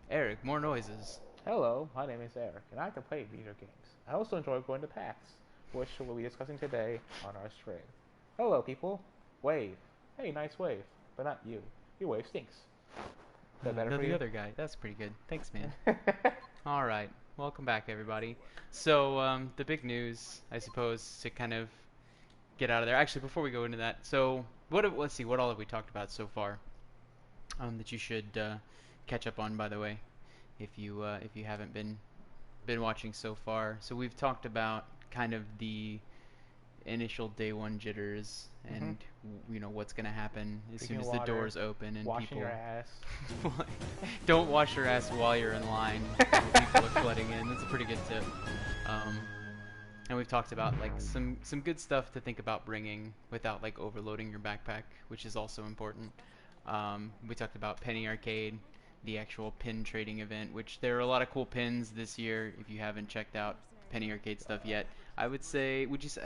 Eric, more noises. Hello, my name is Eric, and I can play video games. I also enjoy going to PAX, which we'll be discussing today on our stream. Hello, people. Wave. Hey, nice wave. But not you. Your wave stinks. Is that better No, for the you? other guy. That's pretty good. Thanks, man. All right, welcome back, everybody. So, the big news, I suppose, to kind of get out of there. Actually, before we go into that, so let's see, what all have we talked about so far? That you should catch up on, by the way, if you haven't been watching so far. So we've talked about kind of the initial day one jitters Mm-hmm. and what's going to happen as soon Drinking as the water, doors open and washing your people ass. don't wash your ass while you're in line when people are flooding in. That's a pretty good tip. um, and we've talked about like some good stuff to think about bringing without like overloading your backpack, which is also important. We talked about Penny Arcade, the actual pin trading event, which there are a lot of cool pins this year. If you haven't checked out Penny Arcade stuff yet, I would say, would you say?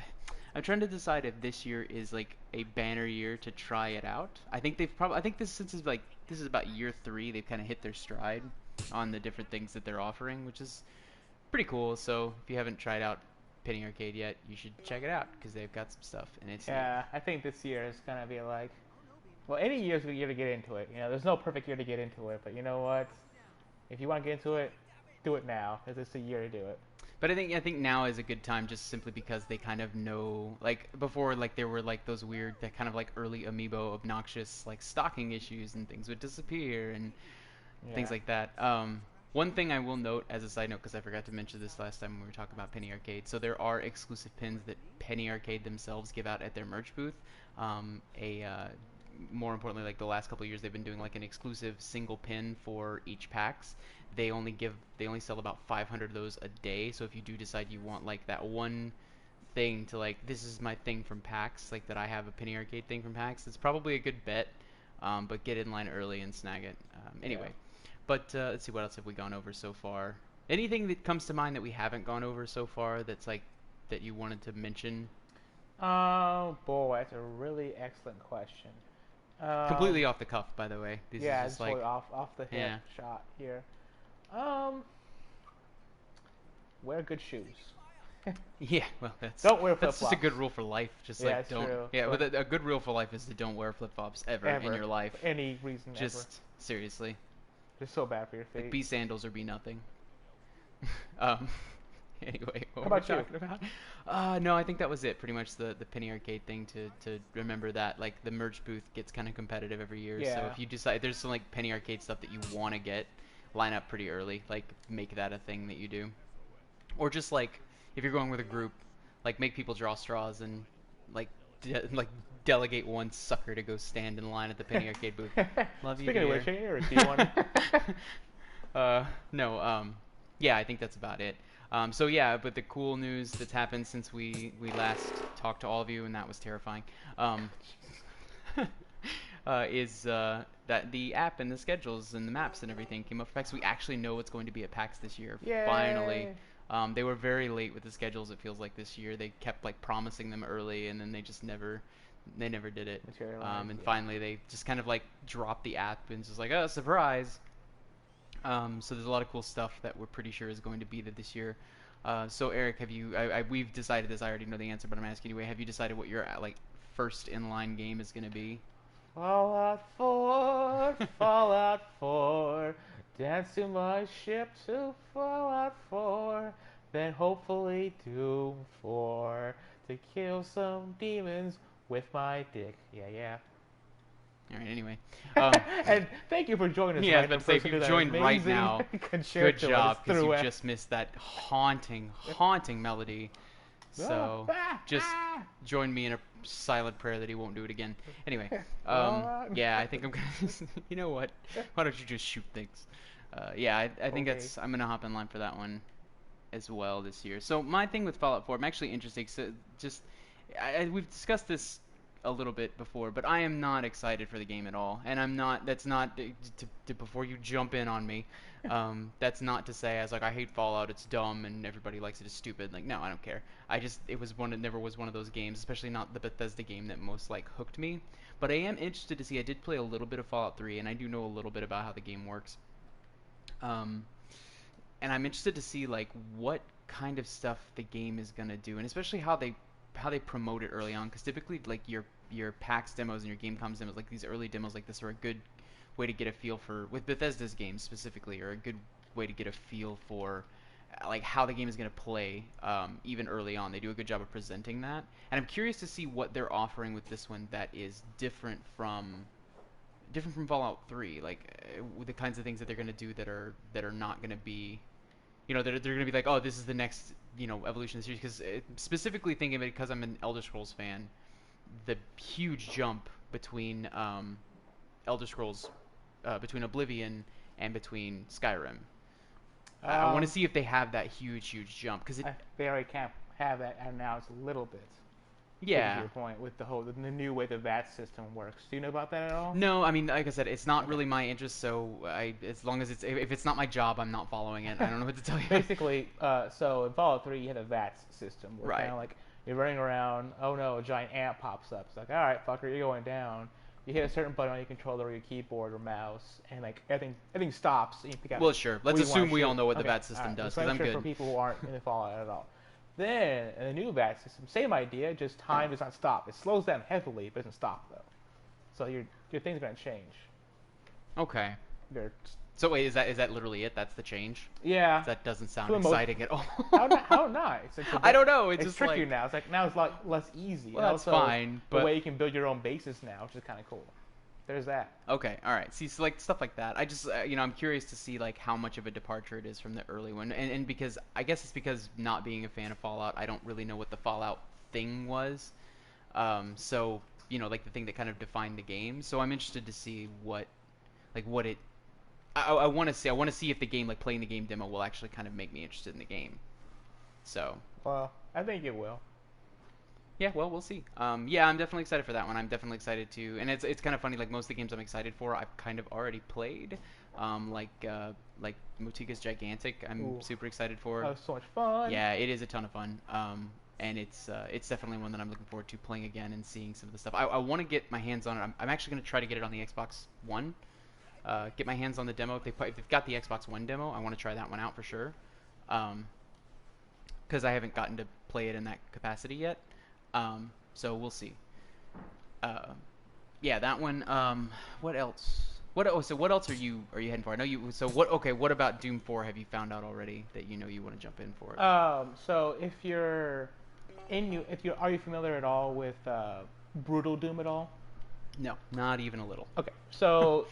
I'm trying to decide if this year is like a banner year to try it out. I think this since is like this is about year three, they've kind of hit their stride on the different things that they're offering, which is pretty cool. So if you haven't tried out Penny Arcade yet, you should check it out because they've got some stuff and it's neat. Yeah, I think this year is gonna be like, well, any year is a good year to get into it. There's no perfect year to get into it, but you know what? If you want to get into it, do it now, because it's a year to do it. But I think now is a good time just simply because they kind of know, like before, like there were like those weird that kind of like early amiibo obnoxious like stocking issues and things would disappear and things Yeah. like that. One thing I will note as a side note, because I forgot to mention this last time when we were talking about Penny Arcade, so there are exclusive pins that Penny Arcade themselves give out at their merch booth. A More importantly, like the last couple of years, they've been doing like an exclusive single pin for each PAX. They only sell about 500 of those a day. So if you do decide you want like that one thing to like this is my thing from PAX, like that I have a Penny Arcade thing from PAX, it's probably a good bet. But get in line early and snag it. Yeah. Anyway, but let's see, what else have we gone over so far? Anything that comes to mind that we haven't gone over so far that's like that you wanted to mention? Oh boy, that's a really excellent question. Completely Um, off the cuff, by the way. This is yeah, just it's totally like, off the hip yeah, shot here. Um, wear good shoes. yeah. Well, that's Don't wear flip that's just a flops. good rule for life. Just Yeah, like it's don't. true. Yeah, but But a good rule for life is to don't wear flip flops ever in ever, your life. for any reason ever, Just seriously, they're so bad for your like feet. be sandals or be nothing. Um, anyway, How what were we about you? talking about? No, I think that was it. Pretty much the Penny Arcade thing to remember that like the merch booth gets kind of competitive every year. So Yeah. if you decide there's some like Penny Arcade stuff that you want to get, line up pretty early. Like make that a thing that you do, or just like if you're going with a group, like make people draw straws and like like delegate one sucker to go stand in line at the Penny Arcade booth. Love you, Speaking of which, dear. Eric, do you want? No, yeah, I think that's about it. So yeah, but the cool news that's happened since we last talked to all of you, and that was terrifying, um, is that the app and the schedules and the maps and everything came up for PAX. We actually know what's going to be at PAX this year. Finally, Yay! they were very late with the schedules. It feels like this year they kept like promising them early, and then they just never did it. Materialized. And Yeah. finally, they just kind of like dropped the app and just like, oh, surprise. So there's a lot of cool stuff that we're pretty sure is going to be there this year. So Eric, have you? We've decided this. I already know the answer, but I'm asking anyway. Have you decided what your like first in line game is going to be? Fallout 4, Fallout 4, dance to my ship to Fallout 4, then hopefully Doom 4 to kill some demons with my dick. Yeah, yeah. All right. Anyway, um, And thank you for joining us, yeah, I was random about to say if person, to you've that joined right amazing now, good concerto I job just because threw you at. just missed that haunting melody. Ah, So ah, just ah. join me in a silent prayer that he won't do it again. Anyway, Fallout. yeah, I think I'm gonna. You know what? Why don't you just shoot things? Yeah, I think Okay. I'm gonna hop in line for that one as well this year. So my thing with Fallout 4, I'm actually interested. So just we've discussed this a little bit before, but I am not excited for the game at all, and I'm not. That's not before you jump in on me. That's not to say I was like I hate Fallout. It's dumb and everybody likes it. It's stupid. Like no, I don't care. I just it was one. It never was one of those games, especially not the Bethesda game that most like hooked me. But I am interested to see. I did play a little bit of Fallout 3, and I do know a little bit about how the game works. Um, and I'm interested to see like what kind of stuff the game is gonna do, and especially how they promote it early on. Because typically, like your PAX demos and your game comms demos, like these early demos like this, are a good way to get a feel for with Bethesda's games specifically, or a good way to get a feel for like how the game is going to play even early on. They do a good job of presenting that, and I'm curious to see what they're offering with this one that is different from Fallout 3, like with the kinds of things that they're going to do that are not going to be, they're going to be like, oh, this is the next, evolution of the series. Because specifically thinking of it, because I'm an Elder Scrolls fan, the huge jump between Elder Scrolls, between Oblivion and between Skyrim. I want to Um, see if they have that huge jump because they already can't have that announced a little bit. Getting to yeah. your point with the new way the VAT system works. Do you know about that at all? No, I mean, like I said, it's not Okay. really my interest. So as long as if it's not my job, I'm not following it. I don't know what to tell you. Basically, so in Fallout 3, you had a VAT system where kind Right. of like you're running around. Oh no, a giant ant pops up. It's like, all right, fucker, you're going down. You hit a certain button on your controller or your keyboard or mouse, and like everything stops. And you pick out Well, sure. who Let's you want assume to we all shoot. know what the Okay, VAT all system right. does, Just because make I'm sure for good. people who aren't in the Fallout at all. Then in the new VAT system, same idea, just time does not stop. It slows down heavily, but doesn't stop though. So your things are gonna change. Okay. They're So wait, is that literally it? That's the change? yeah. 'Cause that doesn't For sound the most, exciting at all. how not? It's a I bit, don't know. It's it's just trickier like, now. It's like now it's a lot less easy, well, and that's also fine, the but way you can build your own bases now, which is kind of cool. There's that. okay, all right. See, so like stuff like that. I just, I'm curious to see like how much of a departure it is from the early one, and because I guess it's because not being a fan of Fallout, I don't really know what the Fallout thing was. So like the thing that kind of defined the game. So I'm interested to see what it. I want to see. I want to see if the game, like playing the game demo, will actually kind of make me interested in the game. So Well, I think it will. yeah, well, we'll see. Yeah, I'm definitely excited for that one. I'm definitely excited to, and it's kind of funny. Like most of the games I'm excited for, I've kind of already played. Like Motica's Gigantic, I'm Ooh, super excited that for. was so much fun. Yeah, it is a ton of fun. And it's definitely one that I'm looking forward to playing again and seeing some of the stuff. I want to get my hands on it. I'm actually going to try to get it on the Xbox One. Get my hands on the demo. If they've got the Xbox One demo, I want to try that one out for sure. Because I haven't gotten to play it in that capacity yet. So we'll see. Uh, yeah, that one. What else? So what else are you heading for? I know you. So what? Okay, what about Doom 4? Have you found out already that you want to jump in for it? So if you are you familiar at all with Brutal Doom at all? No, not even a little. Okay, so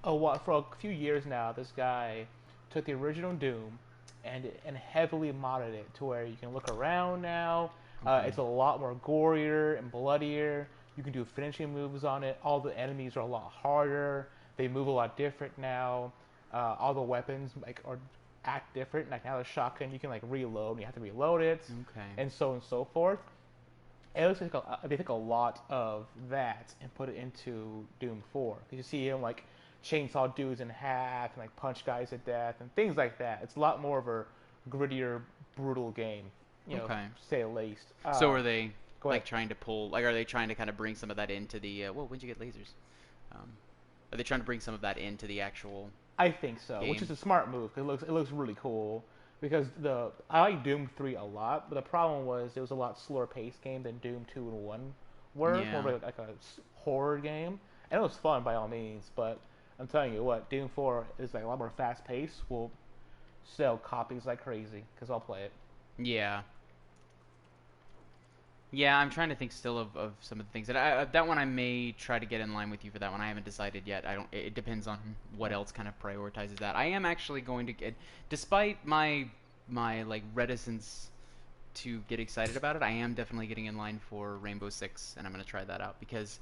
for a few years now, this guy took the original Doom and heavily modded it to where you can look around now. Okay. It's a lot more gorier and bloodier. You can do finishing moves on it. All the enemies are a lot harder. They move a lot different now. All the weapons are act different. Like now the shotgun, you can like reload. And you have to reload it, Okay. and so on and so forth. It looks like they took a lot of that and put it into Doom 4. You see him like chainsaw dudes in half and like punch guys to death and things like that. It's a lot more of a grittier, brutal game, Okay. to say the least. So are they Go like ahead. trying to pull? Like, are they trying to kind of bring some of that into the? Well, when'd you get lasers? Um, are they trying to bring some of that into the actual I think so, which game? is a smart move. It looks really cool because I like Doom 3 a lot, but the problem was it was a lot slower paced game than Doom 2 and 1 were, more Yeah. like a horror game, and it was fun by all means. But I'm telling you what, Doom 4 is like a lot more fast paced. Will sell copies like crazy because I'll play it. Yeah. Yeah, I'm trying to think still of some of the things that one I may try to get in line with you for that one. I haven't decided yet. I don't. It depends on what else kind of prioritizes that. I am actually going to get, despite my like reticence to get excited about it, I am definitely getting in line for Rainbow Six, and I'm gonna try that out because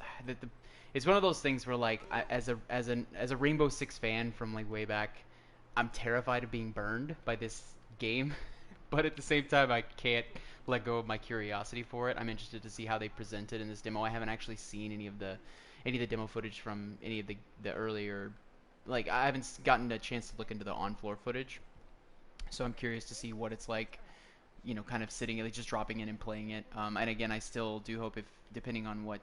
it's one of those things where like as a Rainbow Six fan from like way back, I'm terrified of being burned by this game, but at the same time I can't let go of my curiosity for it. I'm interested to see how they present it in this demo. I haven't actually seen any of the demo footage from any of the earlier, like I haven't gotten a chance to look into the on-floor footage, so I'm curious to see what it's like, kind of sitting, like just dropping in and playing it. And again, I still do hope, if depending on what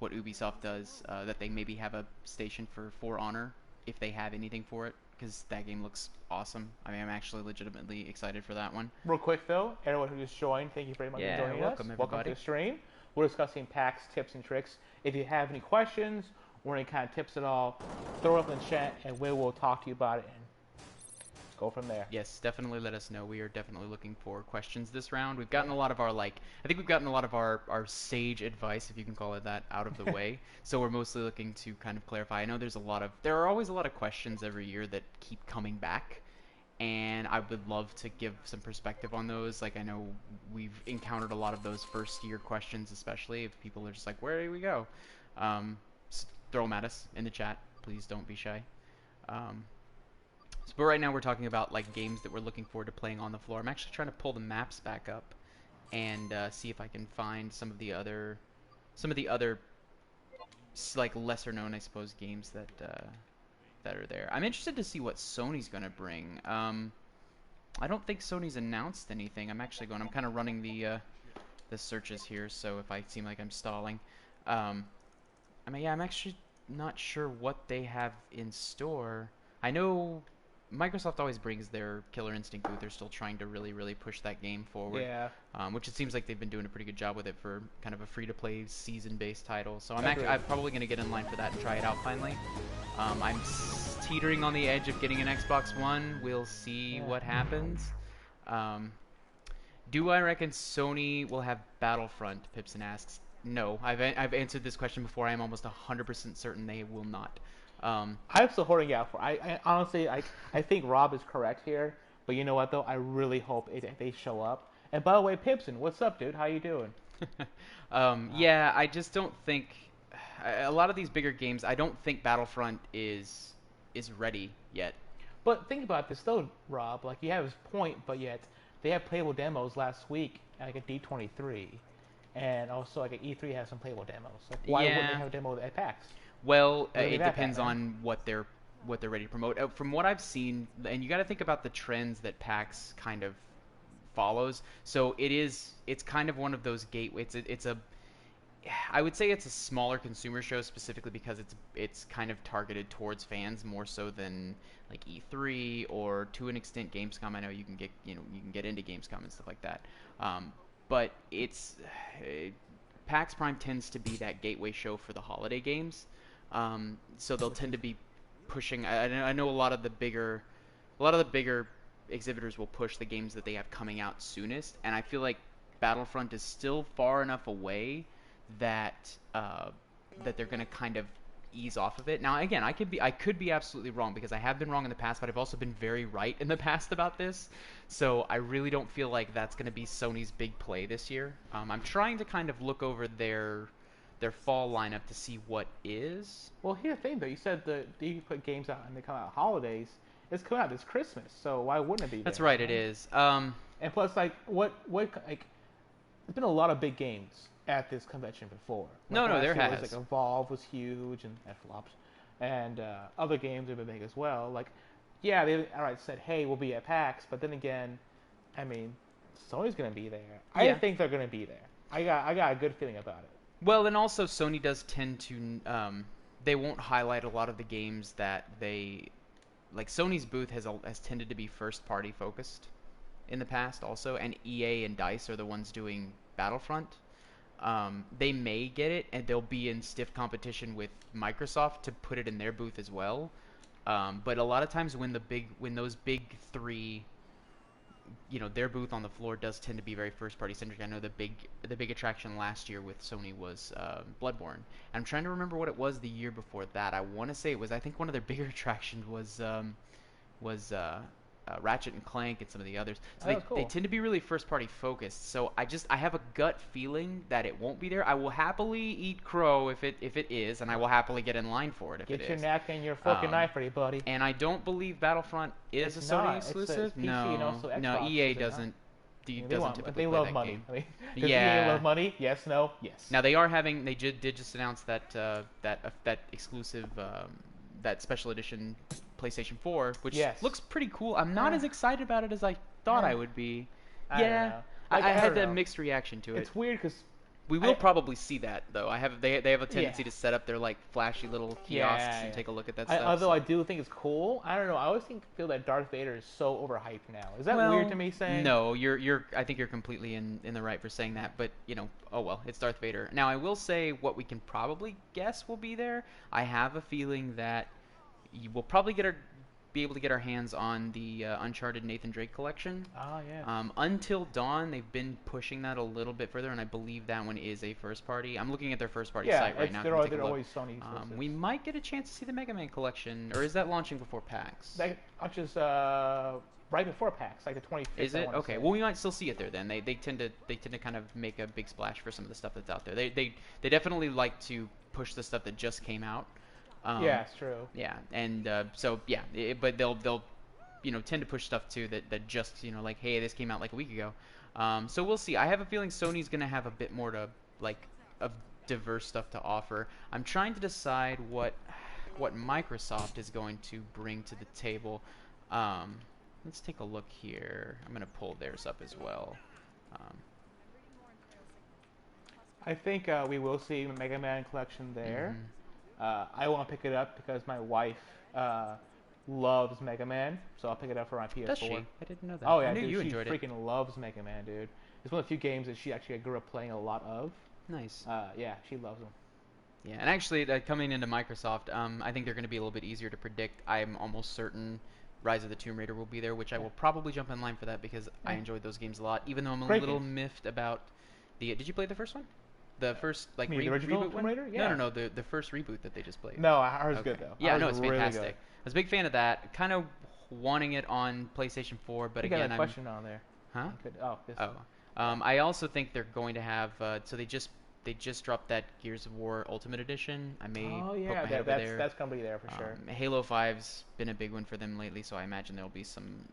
Ubisoft does, that they maybe have a station for Honor if they have anything for it. because that game looks awesome. I mean, I'm actually legitimately excited for that one. Real quick though, everyone who just joined, thank you very much for Yeah, joining us. welcome Welcome to everybody. the stream. We're discussing PAX tips and tricks. If you have any questions or any kind of tips at all, throw it up in the chat and we will talk to you about it and go from there. Yes, definitely let us know. We are definitely looking for questions this round. We've gotten a lot of our I think we've gotten a lot of our sage advice, if you can call it that, out of the way. So we're mostly looking to kind of clarify. I know there are always a lot of questions every year that keep coming back, and I would love to give some perspective on those. Like I know we've encountered a lot of those first year questions, especially if people are just like, where do we go? Throw them at us in the chat. Please don't be shy. But right now we're talking about like games that we're looking forward to playing on the floor. I'm actually trying to pull the maps back up and see if I can find some of the other like lesser known, I suppose, games that are there. I'm interested to see what Sony's gonna bring. I don't think Sony's announced anything. I'm kind of running the searches here, so if I seem like I'm stalling, I mean, yeah, I'm actually not sure what they have in store. I know Microsoft always brings their Killer Instinct booth. They're still trying to really, really push that game forward, Yeah. Which it seems like they've been doing a pretty good job with it for kind of a free-to-play season-based title. So Agreed. I'm probably going to get in line for that and try it out finally. I'm teetering on the edge of getting an Xbox One. We'll see what happens. Do I reckon Sony will have Battlefront? Pipson asks. No, I've answered this question before. I am almost 100% certain they will not. I'm still holding out for. I honestly, I think Rob is correct here. But you know what though? I really hope they show up. And by the way, Pipson, what's up, dude? How you doing? Yeah, I just don't think a lot of these bigger games. I don't think Battlefront is ready yet. But think about this though, Rob. Like you have his point, but yet they have playable demos last week at like a D23, and also like at E3 has some playable demos. Like why wouldn't they Yeah. have a demo at PAX? Well, Really it that depends bad, man. on what they're ready to promote. From what I've seen, and you got to think about the trends that PAX kind of follows. So it's kind of one of those gateways. I would say it's a smaller consumer show specifically because it's kind of targeted towards fans more so than like E3 or to an extent Gamescom. I know you can get into Gamescom and stuff like that. But PAX Prime tends to be that gateway show for the holiday games. So they'll tend to be pushing. I know a lot of the bigger exhibitors will push the games that they have coming out soonest, and I feel like Battlefront is still far enough away that that they're going to kind of ease off of it. Now, again, I could be absolutely wrong because I have been wrong in the past, but I've also been very right in the past about this. So I really don't feel like that's going to be Sony's big play this year. I'm trying to kind of look over their fall lineup to see what is. Well, here's the thing though. You said that you put games out and they come out holidays. It's coming out this Christmas, so why wouldn't it be? That's there, right, you it know? is. And plus, like, what, like, there's been a lot of big games at this convention before. No, Like, no, last there year has. Was, like, Evolve was huge, and that flopped. And other games have been big as well. Like, yeah, they outright said, hey, we'll be at PAX, but then again, I mean, Sony's going to be there. I Yeah. think they're going to be there. I got a good feeling about it. Well, and also Sony does tend to they won't highlight a lot of the games that they like. Sony's booth has tended to be first party focused in the past also, and EA and DICE are the ones doing Battlefront. They may get it, and they'll be in stiff competition with Microsoft to put it in their booth as well. But a lot of times when those big three, their booth on the floor does tend to be very first party centric. I know the big attraction last year with Sony was Bloodborne. I'm trying to remember what it was the year before that. I want to say it was, I think one of their bigger attractions was Ratchet and Clank and some of the others. So Oh, they cool. tend to be really first party focused. So I have a gut feeling that it won't be there. I will happily eat crow if it is, and I will happily get in line for it if Get it your is. napkin and your fork and knife ready, buddy. And I don't believe Battlefront is It's a Sony not. It's exclusive. PC and also No, Xbox, EA is it not? doesn't. They Doesn't typically they play love that money. game. I mean, does Yeah. EA love money? Yes, no, yes. Now they are having. They did just announce that exclusive that special edition PlayStation 4, which Yes. looks pretty cool. I'm not as excited about it as I thought I would be. I don't Yeah, know. Like, I I had don't that know. mixed reaction to it. It's weird because We will probably see that though. They have a Yeah. tendency to set up their like flashy little kiosks and Yeah. take a look at that stuff. Although So. I do think it's cool, I don't know. I always feel that Darth Vader is so overhyped now. Is that weird to Well, me saying? no, I think you're completely in the right for saying that, but oh well, it's Darth Vader. Now I will say what we can probably guess will be there. I have a feeling that we'll probably be able to get our hands on the Uncharted Nathan Drake collection. Oh yeah. Until Dawn, they've been pushing that a little bit further, and I believe that one is a first party. I'm looking at their first party Yeah, site right now. they're, Can take a they're look. always Sony exclusives. We might get a chance to see the Mega Man collection, or is that launching before PAX? That launches right before PAX, like the 25th. Is I it? wanna Okay. say. Well, we might still see it there then. They tend to kind of make a big splash for some of the stuff that's out there. They definitely like to push the stuff that just came out. Yeah, it's true. Yeah, and so yeah, but they'll tend to push stuff too that just like, hey, this came out like a week ago. So we'll see. I have a feeling Sony's gonna have a bit more to like of diverse stuff to offer. I'm trying to decide what Microsoft is going to bring to the table. Let's take a look here. I'm gonna pull theirs up as well. I think we will see a Mega Man collection there. I want to pick it up because my wife loves Mega Man, so I'll pick it up for my PS4. Does she? I didn't know that. Oh yeah, I knew dude, you she enjoyed it. freaking loves Mega Man, dude. It's one of the few games that she actually grew up playing a lot of. Nice. Yeah, she loves them. Yeah, and actually, coming into Microsoft, I think they're going to be a little bit easier to predict. I'm almost certain Rise of the Tomb Raider will be there, which I will probably jump in line for that because I enjoyed those games a lot. Even though I'm a Great little games. miffed about the. Did you play the first one? The first like You mean the original reboot Tomb one? Raider? Yeah. No. The first reboot that they just played. No, ours is Okay. good though. Yeah, Ours no, is it's really fantastic. good. I was a big fan of that. Kind of wanting it on PlayStation 4, but You got again, a question on there. Huh? This. Oh. I also think they're going to have. So they just dropped that Gears of War Ultimate Edition. I may Oh poke yeah, my head over there. that's gonna be there for sure. Halo 5's been a big one for them lately, so I imagine there'll be some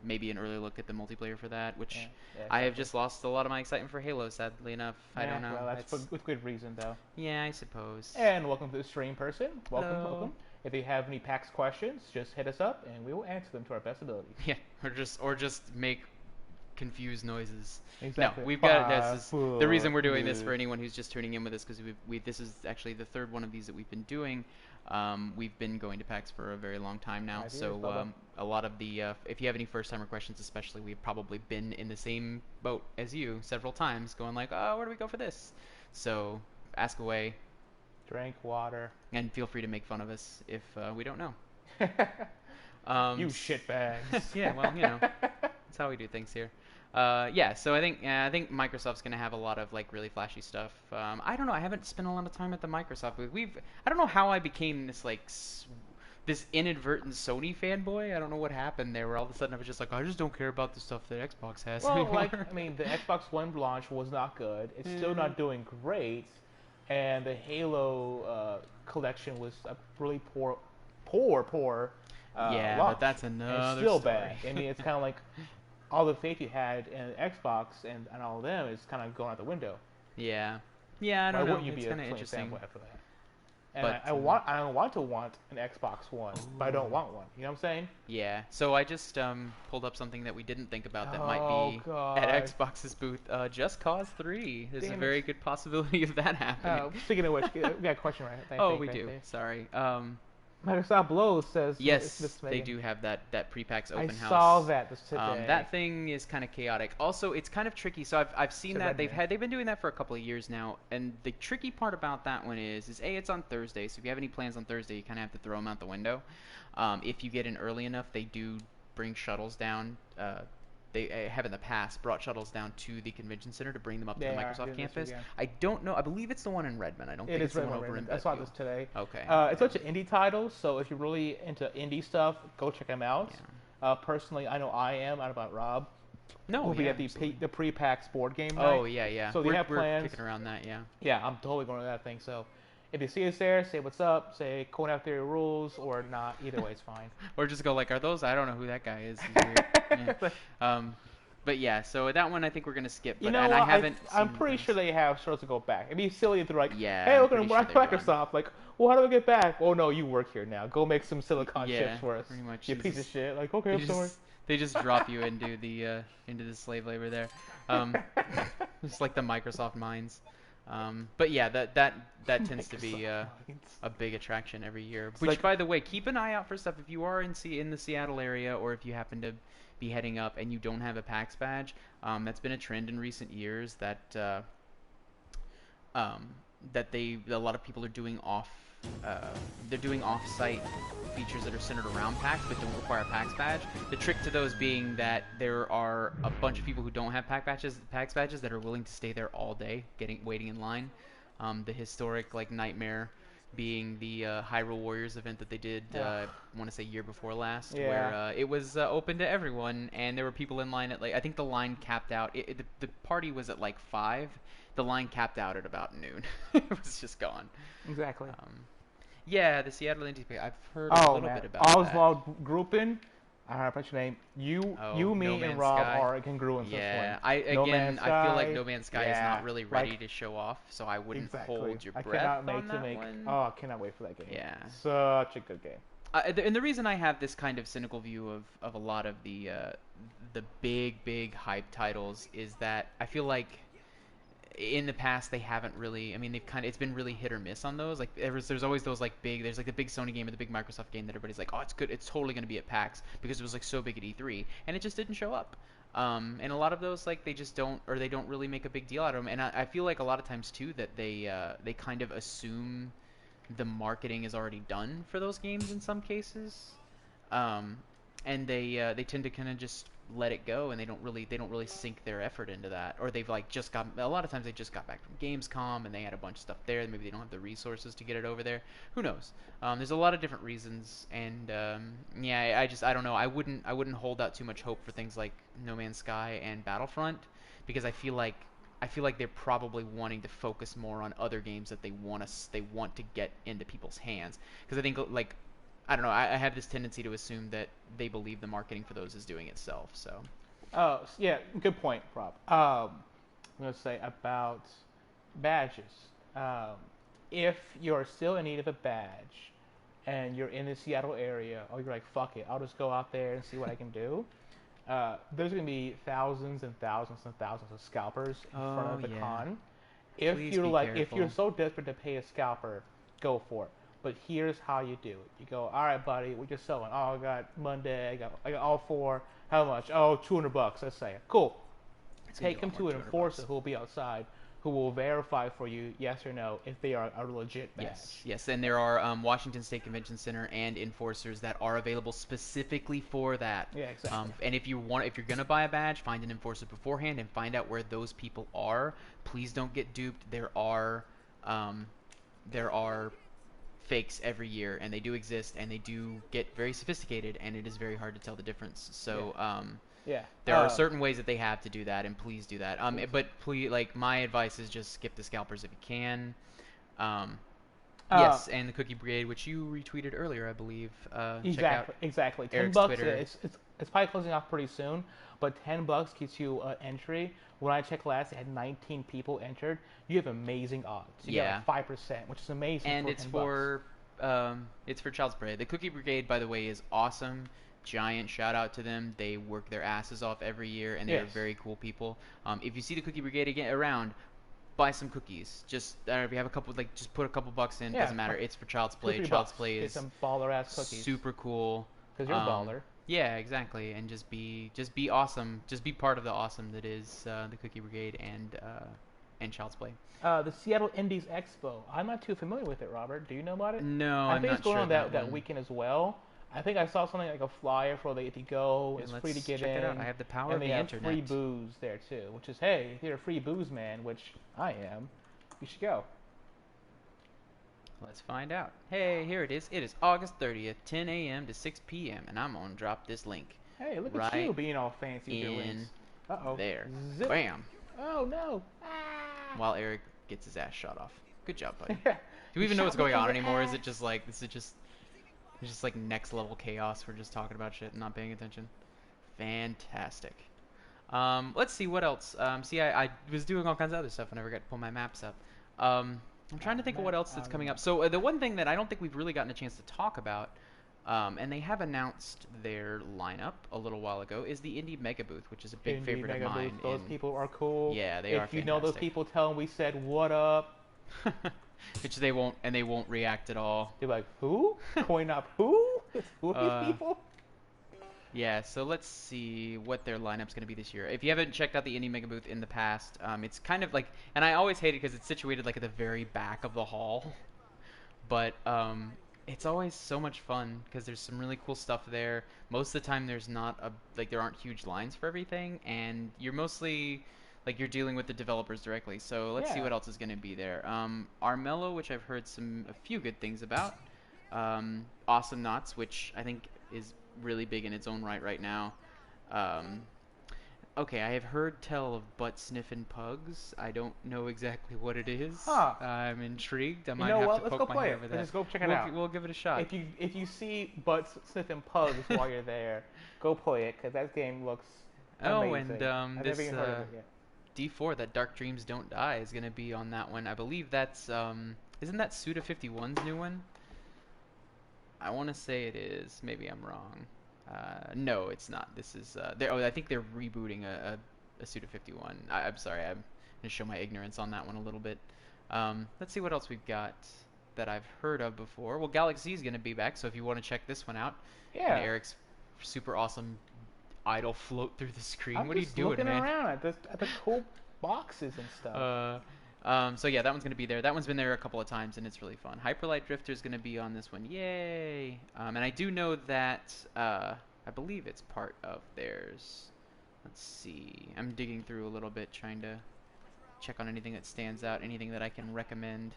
maybe an early look at the multiplayer for that, which Yeah, I have exactly. just lost a lot of my excitement for Halo, sadly enough. I don't know. Well, that's with good reason though. Yeah, I suppose. And welcome to the stream, person. Welcome, Hello. welcome. If you have any PAX questions, just hit us up and we will answer them to our best ability. Yeah, or just make confused noises. Exactly. No, we've got this is the reason we're doing this Four, for anyone who's just tuning in with us because this is actually the third one of these that we've been doing. We've been going to PAX for a very long time now, 5 years, so Bubba. a lot of the if you have any first timer questions, especially, we've probably been in the same boat as you several times, going like, oh, where do we go for this? So ask away Drink water. and feel free to make fun of us if we don't know. You shitbags. Yeah, well, that's how we do things here. Yeah, so I think Microsoft's gonna have a lot of like really flashy stuff. I don't know. I haven't spent a lot of time at the Microsoft booth. I don't know how I became this like this inadvertent Sony fanboy. I don't know what happened there. Where all of a sudden I was just like, I just don't care about the stuff that Xbox has Well, anymore. I mean, the Xbox One launch was not good. It's still not doing great, and the Halo collection was a really poor. Yeah, launch. but that's And another it's still story. bad. I mean, it's kind of like all the faith you had in Xbox and all of them is kind of going out the window. Yeah, I Why don't know. wouldn't you It's be kind of a interesting. fanboy after that? And But, I want to want an Xbox One, but I don't want one. You know what I'm saying? Yeah, so I just pulled up something that we didn't think about that might Oh, be God. at Xbox's booth. Just Cause 3. There's a Damn very it. good possibility of that happening. Speaking of which, we got a question right. Oh, we do. Sorry. Microsoft Blows says Yes, Miss they Megan. do have that pre-PAX I open house. saw that this today. That thing is kind of chaotic. Also, it's kind of tricky. So I've seen It's a that Redmond. they've been doing that for a couple of years now. And the tricky part about that one is it's on Thursday. So if you have any plans on Thursday, you kind of have to throw them out the window. If you get in early enough, they do bring shuttles down. They have in the past brought shuttles down to the convention center to bring them up to the They are Microsoft doing this campus. again. I don't know. I believe it's the one in Redmond. I don't It think is it's the one Redmond. over in I saw Bellevue. this today. Okay. It's such an indie title, so if you're really into indie stuff, go check them out. Yeah. Personally, I know I am. I don't know about Rob. No, We'll be yeah, at absolutely. the pre-PAX board game night. Oh yeah. So they have we're plans. kicking around that, yeah. Yeah, I'm totally going to that thing. So if you see us there, say what's up, say Code Out Theory rules, or not. Either way, it's fine. Or just go like, are those? I don't know who that guy is. He's weird. Yeah. But yeah, so that one I think we're gonna skip. But, You know and what? I haven't. I'm seen pretty things. sure they have sort to go back. It'd be silly if they're like, Yeah, hey, I'm we're going pretty to sure work they run. Microsoft. Like, well, how do we get back? Oh, no, you work here now. Go make some silicon Yeah, chips for us. pretty much. You It's piece of just- shit. Like, okay, they I'm sorry. They just drop you into the slave labor there. Um, just like the Microsoft mines. But yeah, that tends to be Microsoft Minds. a big attraction every year. It's Which, like, by the way, keep an eye out for stuff if you are in the Seattle area, or if you happen to be heading up and you don't have a PAX badge. That's been a trend in recent years um, that a lot of people are doing uh, they're doing off-site features that are centered around PAX but don't require a PAX badge. The trick to those being that there are a bunch of people who don't have PAX badges that are willing to stay there all day, waiting in line. The historic like nightmare being the Hyrule Warriors event that they did, ugh, I want to say year before last, where yeah. it was open to everyone, and there were people in line at like I think the line capped out. The party was at like 5. The line capped out at about noon. It was just gone. Exactly. Um, yeah, the Seattle NTP. I've heard a Oh little man, bit about that. Oswald Groupin. I don't know what's your name. Oh, Me, No and Man's Rob Sky. are congruent this one. Yeah, I No Man's again, I feel like Sky. No Man's Sky is Yeah, not really ready like to show off, so I wouldn't exactly. hold your I breath cannot on wait to that make. one. Oh, I cannot wait for that game. Yeah. Such a good game. And the reason I have this kind of cynical view of a lot of the big hype titles is that I feel like in the past they haven't really. I mean, it's been really hit or miss on those. Like there's always those like there's like the big Sony game or the big Microsoft game that everybody's like, oh, it's good, it's totally going to be at PAX because it was like so big at E3, and it just didn't show up. And a lot of those like they just don't, or they don't really make a big deal out of them. And I feel like a lot of times too that they kind of assume the marketing is already done for those games in some cases, um, and they tend to kind of just let it go, and they don't really sink their effort into that, or they've like just got a lot of times they just got back from Gamescom and they had a bunch of stuff there, and maybe they don't have the resources to get it over there. Who knows? There's a lot of different reasons, and yeah, I don't know. I wouldn't hold out too much hope for things like No Man's Sky and Battlefront because I feel like they're probably wanting to focus more on other games that they want to get into people's hands. Because I think like I don't know, I have this tendency to assume that they believe the marketing for those is doing itself. So Oh yeah, good point, Rob. I'm gonna say about badges. Um, if you're still in need of a badge and you're in the Seattle area, or you're like, fuck it, I'll just go out there and see what I can do. There's going to be thousands and thousands and thousands of scalpers in front oh of the yeah, con. If please you're be like, if you're careful. so desperate to pay a scalper, go for it. But here's how you do it. You go, all right, buddy, we're just selling. Oh, I got Monday. I got all four. How much? Oh, $200. Let's say. Cool. It's gonna be Take a them lot more to than an 200 enforcer bucks. who will be outside, who will verify for you, yes or no, if they are a legit Yes, badge. yes, and there are Washington State Convention Center and enforcers that are available specifically for that. Yeah, exactly. And if you're gonna buy a badge, find an enforcer beforehand and find out where those people are. Please don't get duped. Um, there are fakes every year, and they do exist, and they do get very sophisticated, and it is very hard to tell the difference. Yeah. So Yeah. there are certain ways that they have to do that, and please do that. Please. But please, like my advice is just skip the scalpers if you can. Um, Uh, yes, and the Cookie Brigade, which you retweeted earlier, I believe. Check out Exactly, exactly. Eric's $10. Twitter. It's probably closing off pretty soon, but $10 gets you entry. When I checked last, it had 19 people entered. You have amazing odds. You get Yeah, like 5%, which is amazing and for $10. it's for Child's Play. The Cookie Brigade, by the way, is awesome. Giant shout out to them. They work their asses off every year, and they are Yes, very cool people. If you see the Cookie Brigade again around, buy some cookies. Just if you have a couple, like just put a couple bucks in. yeah, Doesn't matter. like It's for Child's two, Play. three Child's bucks. Play Get is some baller ass cookies. super cool. Because you're a baller. Yeah, exactly. And just be awesome. Just be part of the awesome that is the Cookie Brigade and Child's Play. The Seattle Indies Expo. I'm not too familiar with it, Robert. Do you know about it? No, I I'm think it's not going sure on that that one. weekend as well. I think I saw something like a flyer for if you go, Here, it's free to let's get check it out. in, I have the power and of they the have free internet. booze there too. Which is, hey, if you're a free booze man, which I am, you should go. Let's find out. Hey, here it is. It is August 30th, 10 a.m. to 6 p.m. And I'm gonna drop this link Hey, look at right you being all fancy with your in links. Uh oh. there. Zip. Bam! Oh no. Ah. While Eric gets his ass shot off. Good job, buddy. Yeah. Do we You even know what's shot me going in on the anymore? ass. Is just like next level chaos? We're just talking about shit and not paying attention. Fantastic. Let's see what else. See, I was doing all kinds of other stuff and I forgot to pull my maps up. I'm trying to think of what else that's coming up. So the one thing that I don't think we've really gotten a chance to talk about And they have announced their lineup a little while ago. Is the Indie Mega Booth, which is a big Indie favorite of Mega Booth. mine. Those people are cool. Yeah, they are If you know those fantastic. people, tell them we said what up. Which they won't, and they won't react at all. They're like, who? Coin up who? Who are these Uh, people? Yeah, so let's see what their lineup's going to be this year. If you haven't checked out the Indie Mega Booth in the past, it's kind of like, and I always hate it because it's situated like at the very back of the hall, but it's always so much fun because there's some really cool stuff there. Most of the time, there's not a like there aren't huge lines for everything, and you're mostly like you're dealing with the developers directly. So let's see Yeah. what else is going to be there. Armello, which I've heard a few good things about. Awesome Knots, which I think is really big in its own right now. Um, okay, I have heard tell of butt sniffing pugs. I don't know exactly what it is. Huh. I'm intrigued. I You might know have what? to Let's poke go my play head it. over Let's that. just go check it We'll, out. we'll give it a shot. If you see butts sniffing pugs while you're there, go play it because that game looks Oh, amazing. and I've this never even heard of it yet. D4, that Dark Dreams Don't Die, is gonna be on that one. I believe that's isn't that Suda 51's new one? I want to say it is. Maybe I'm wrong. No, it's not. This is I think they're rebooting a Suda 51. I'm sorry. I'm gonna show my ignorance on that one a little bit. Let's see what else we've got that I've heard of before. Well, Galak-Z is gonna be back, so if you want to check this one out, and Yeah. Eric's super awesome idle float through the screen. I'm What are you just doing, looking man? around at the cool boxes and stuff. So yeah, that one's gonna be there. That one's been there a couple of times, and it's really fun. Hyperlight Drifter is gonna be on this one, yay! And I do know that I believe it's part of theirs. Let's see. I'm digging through a little bit, trying to check on anything that stands out, anything that I can recommend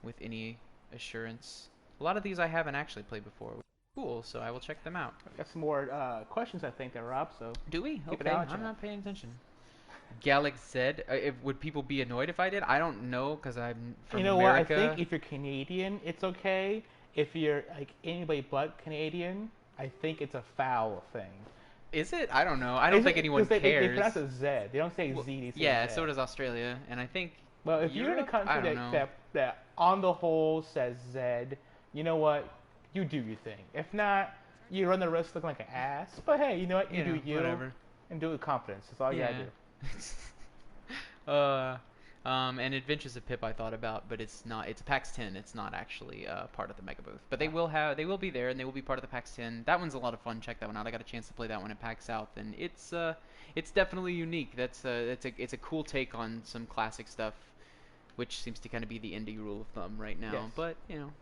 with any assurance. A lot of these I haven't actually played before, which is cool, so I will check them out. I've got some more questions I think there, Rob. So Do we? keep it Okay, on, I'm chat. not paying attention. Galak-Z, would people be annoyed if I did? I don't know, because I'm from You know America. what? I think if you're Canadian, it's okay. If you're like anybody but Canadian, I think it's a foul thing. Is it? I don't know. I don't Is think it- anyone 'cause they cares. pronounce it Z. They don't say Well, Z. They say yeah, Z. so does Australia, and I think Well, if you're in a Europe? country I don't know. that on the whole says Z, you know what? You do your thing. If not, you run the risk looking like an ass. But hey, you know what? You do you whatever. and do it with confidence. That's all you gotta do. And Adventures of Pip I thought about, but it's not. It's PAX 10. It's not actually part of the Mega Booth, but they will be there, and they will be part of the PAX 10. That one's a lot of fun. Check that one out. I got a chance to play that one at PAX South, and it's definitely unique. It's a cool take on some classic stuff, which seems to kind of be the indie rule of thumb right now. Yes. But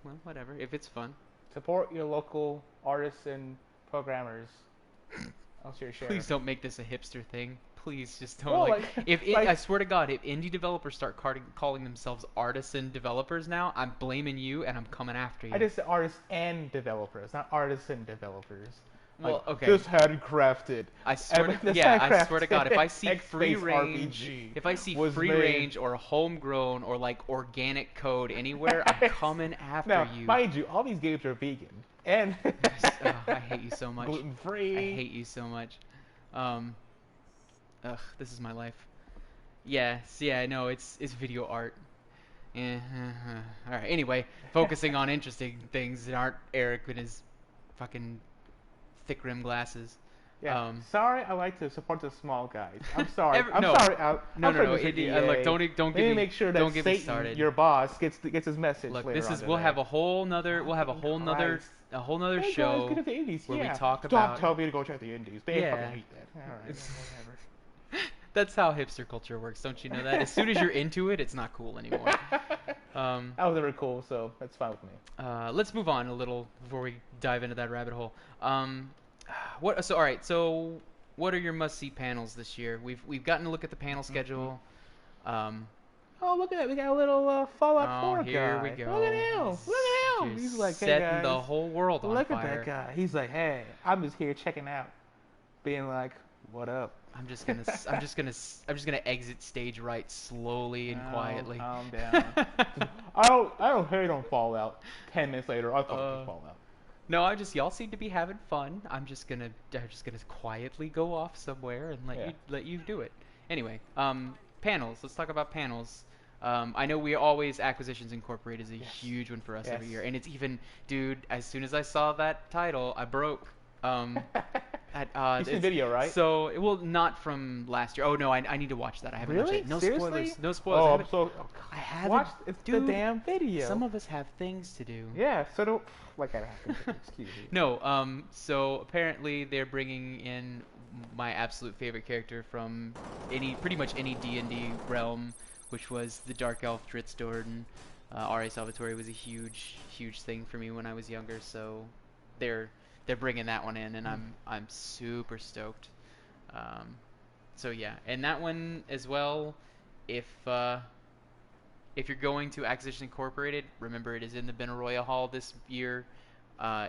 well, whatever. If it's fun, Support your local artists and programmers. I'll share. please don't make this a hipster thing. Please just don't Well, like. like- I swear to God, if indie developers start calling themselves artisan developers now, I'm blaming you and I'm coming after you. I just said artists and developers, not artisan developers. Well, Like, okay. Just handcrafted. I swear to, yeah, I swear to God, if I see free range, RPG if I see was free made- range or homegrown or like organic code anywhere, I'm coming after Now, you. mind you, all these games are vegan and I hate you so much. gluten I free. hate you so much. This is my life. Yes, yeah, no, it's video art. All right. Anyway, focusing on interesting things that aren't Eric with his fucking thick rim glasses. Yeah. Sorry, I like to support the small guys. I'm sorry. Ever- I'm no. sorry. No, I'm no, sorry, no. Mr. Look, EA. don't Let get me me make sure that don't get me Satan, started. your boss, gets his message. Look, later this on is we'll today. have a whole nother Christ. Hey, show guys, get to the indies. where yeah. we talk Stop about. telling me to go check the indies. They Yeah. fucking hate that. All right, whatever. That's how hipster culture works, don't you know that? As soon as you're into it, it's not cool anymore. That was never cool, so that's fine with me. Let's move on a little before we dive into that rabbit hole. All right. So, what are your must-see panels this year? We've gotten to look at the panel schedule. Oh, look at that. We got a little Fallout 4 guy. Here we go. Look at him. Look at him. He's like, hey, setting guys. the whole world on Look fire. at that guy. He's like, hey, I'm just here checking out. Being like, what up? I'm just gonna exit stage right slowly and quietly. Calm down. I don't hate on Fallout. 10 minutes later, I thought Fallout. No, y'all seem to be having fun. I'm just gonna quietly go off somewhere and let you do it. Anyway, panels. Let's talk about panels. I know we always Acquisitions Incorporated is a Yes. huge one for us Yes. every year, and it's even, dude. As soon as I saw that title, I broke. Um, You see the it's video, right? so well not from last year. Oh no, I need to watch that. I haven't watched Really? it. No Seriously? spoilers. No spoilers. Oh, I'm so. Oh, I God. haven't. Watch it's the Dude, damn video. some of us have things to do. Yeah. So do like I have to. Excuse me. No, so apparently they're bringing in my absolute favorite character from pretty much any D&D realm, which was the Dark Elf Dritzdorn. R.A. Salvatore was a huge, huge thing for me when I was younger, so they're they're bringing that one in, and I'm super stoked. Um, so yeah, and that one as well. If if you're going to Acquisition Incorporated, remember it is in the Benaroya Hall this year.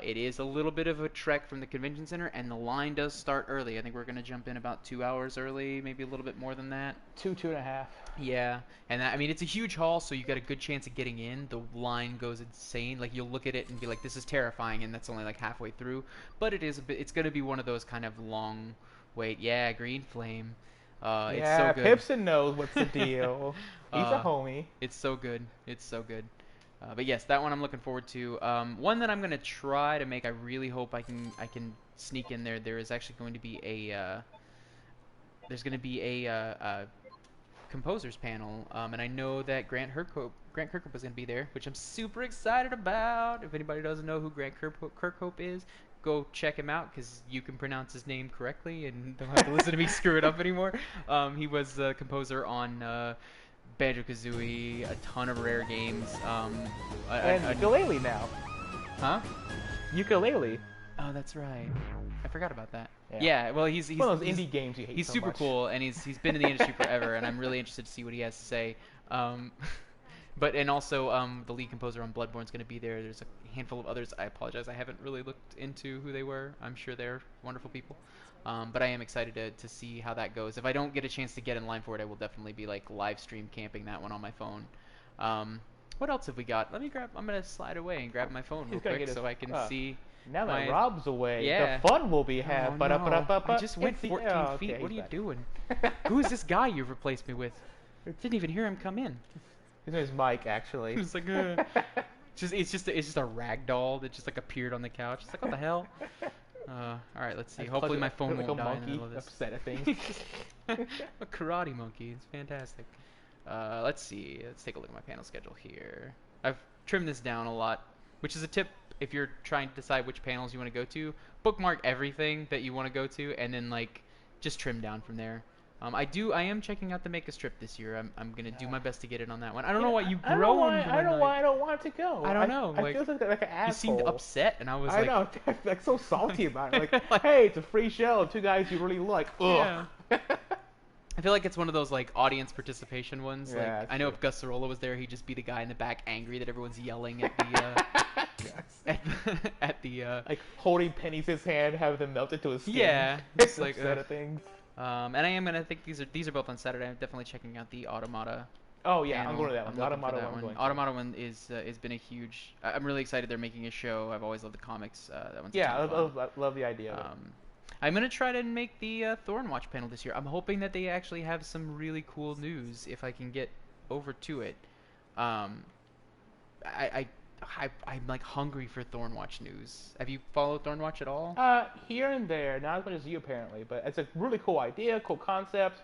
It is a little bit of a trek from the convention center, and the line does start early. I think we're gonna jump in about 2 hours early, maybe a little bit more than that. Two and a half. Yeah, and I mean it's a huge hall, so you got a good chance of getting in. The line goes insane. Like you'll look at it and be like, "This is terrifying," and that's only like halfway through. But it is a bit. It's gonna be one of those kind of long wait. Yeah, Green Flame. It's so Yeah, good. Pipson knows what's the deal. He's a Uh, homie. it's so good. It's so good. But yes, that one I'm looking forward to. One that I'm gonna try to make. I really hope I can sneak in there. There is actually going to be there's going to be a composers panel, and I know that Grant Kirkhope is going to be there, which I'm super excited about. If anybody doesn't know who Kirkhope is, go check him out because you can pronounce his name correctly and don't have to listen to me screw it up anymore. He was a composer on Banjo-Kazooie, a ton of rare games. And ukulele now. Huh? Ukulele. Oh, that's right. I forgot about that. Yeah. Yeah, well, he's One of those he's, indie games you hate he's so super much. cool, and he's been in the industry forever, and I'm really interested to see what he has to say. Um, and also the lead composer on Bloodborne's going to be there. There's a handful of others. I apologize, I haven't really looked into who they were. I'm sure they're wonderful people. But I am excited to see how that goes. If I don't get a chance to get in line for it, I will definitely be like live stream camping that one on my phone. What else have we got? I'm gonna slide away and grab my phone real He's gonna quick get so his- I can uh, see. Now that my- Rob's away, Yeah. the fun will be Oh, had. no. I just went 14 feet. Okay, What are you he's doing? back. Who is this guy you've replaced me with? Didn't even hear him come in. His name is Mike, actually. It's like it's just a rag doll that just like appeared on the couch. It's like, what the hell? All right, let's see. Hopefully my phone like won't a die in the monkey middle of this. upset at things. A karate monkey. It's fantastic. Let's see. Let's take a look at my panel schedule here. I've trimmed this down a lot, which is a tip if you're trying to decide which panels you want to go to. Bookmark everything that you want to go to, and then like just trim down from there. I am checking out the Make a Strip this year. I'm gonna do my best to get in on that one. I don't know why you groaned. I don't know why I don't want to go. I don't know, I like, feel like an asshole. You seemed upset, and I was I like, know, like so salty about it. Like, Like- hey, it's a free show. Two guys you really like. Ugh. Yeah. I feel like it's one of those like audience participation ones. Yeah, Like I know if Gus Sorolla was there, he'd just be the guy in the back, angry that everyone's yelling at the at the like holding pennies in his hand, have them melt into his skin. Yeah, just like, upset at things. and I am gonna think these are both on Saturday. I'm definitely checking out the Automata. Oh yeah, panel. I'm going to that one. The looking for Automata that one. I'm going to. Automata one has been a huge. I'm really excited they're making a show. I've always loved the comics. That one's a Yeah, ton of fun. I love the idea of it. I'm gonna try to make the Thornwatch panel this year. I'm hoping that they actually have some really cool news if I can get over to it. I'm like hungry for Thornwatch news. Have you followed Thornwatch at all? Here and there, not as much as you apparently, but it's a really cool idea, cool concept.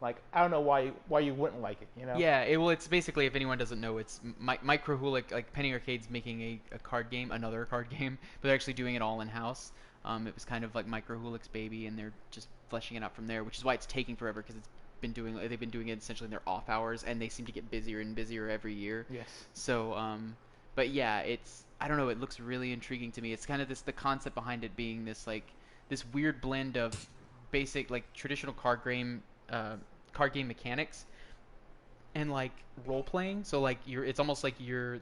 Like I don't know why you wouldn't like it, you know? Yeah, it's basically, if anyone doesn't know, it's Microholic, like Penny Arcade's making a card game, another card game, but they're actually doing it all in house. It was kind of like Microholic's baby, and they're just fleshing it out from there, which is why it's taking forever because they've been doing it essentially in their off hours, and they seem to get busier and busier every year. Yes. So, but yeah, I don't know, it looks really intriguing to me. It's kind of the concept behind it being this weird blend of basic like traditional card game mechanics and like role playing. So like it's almost like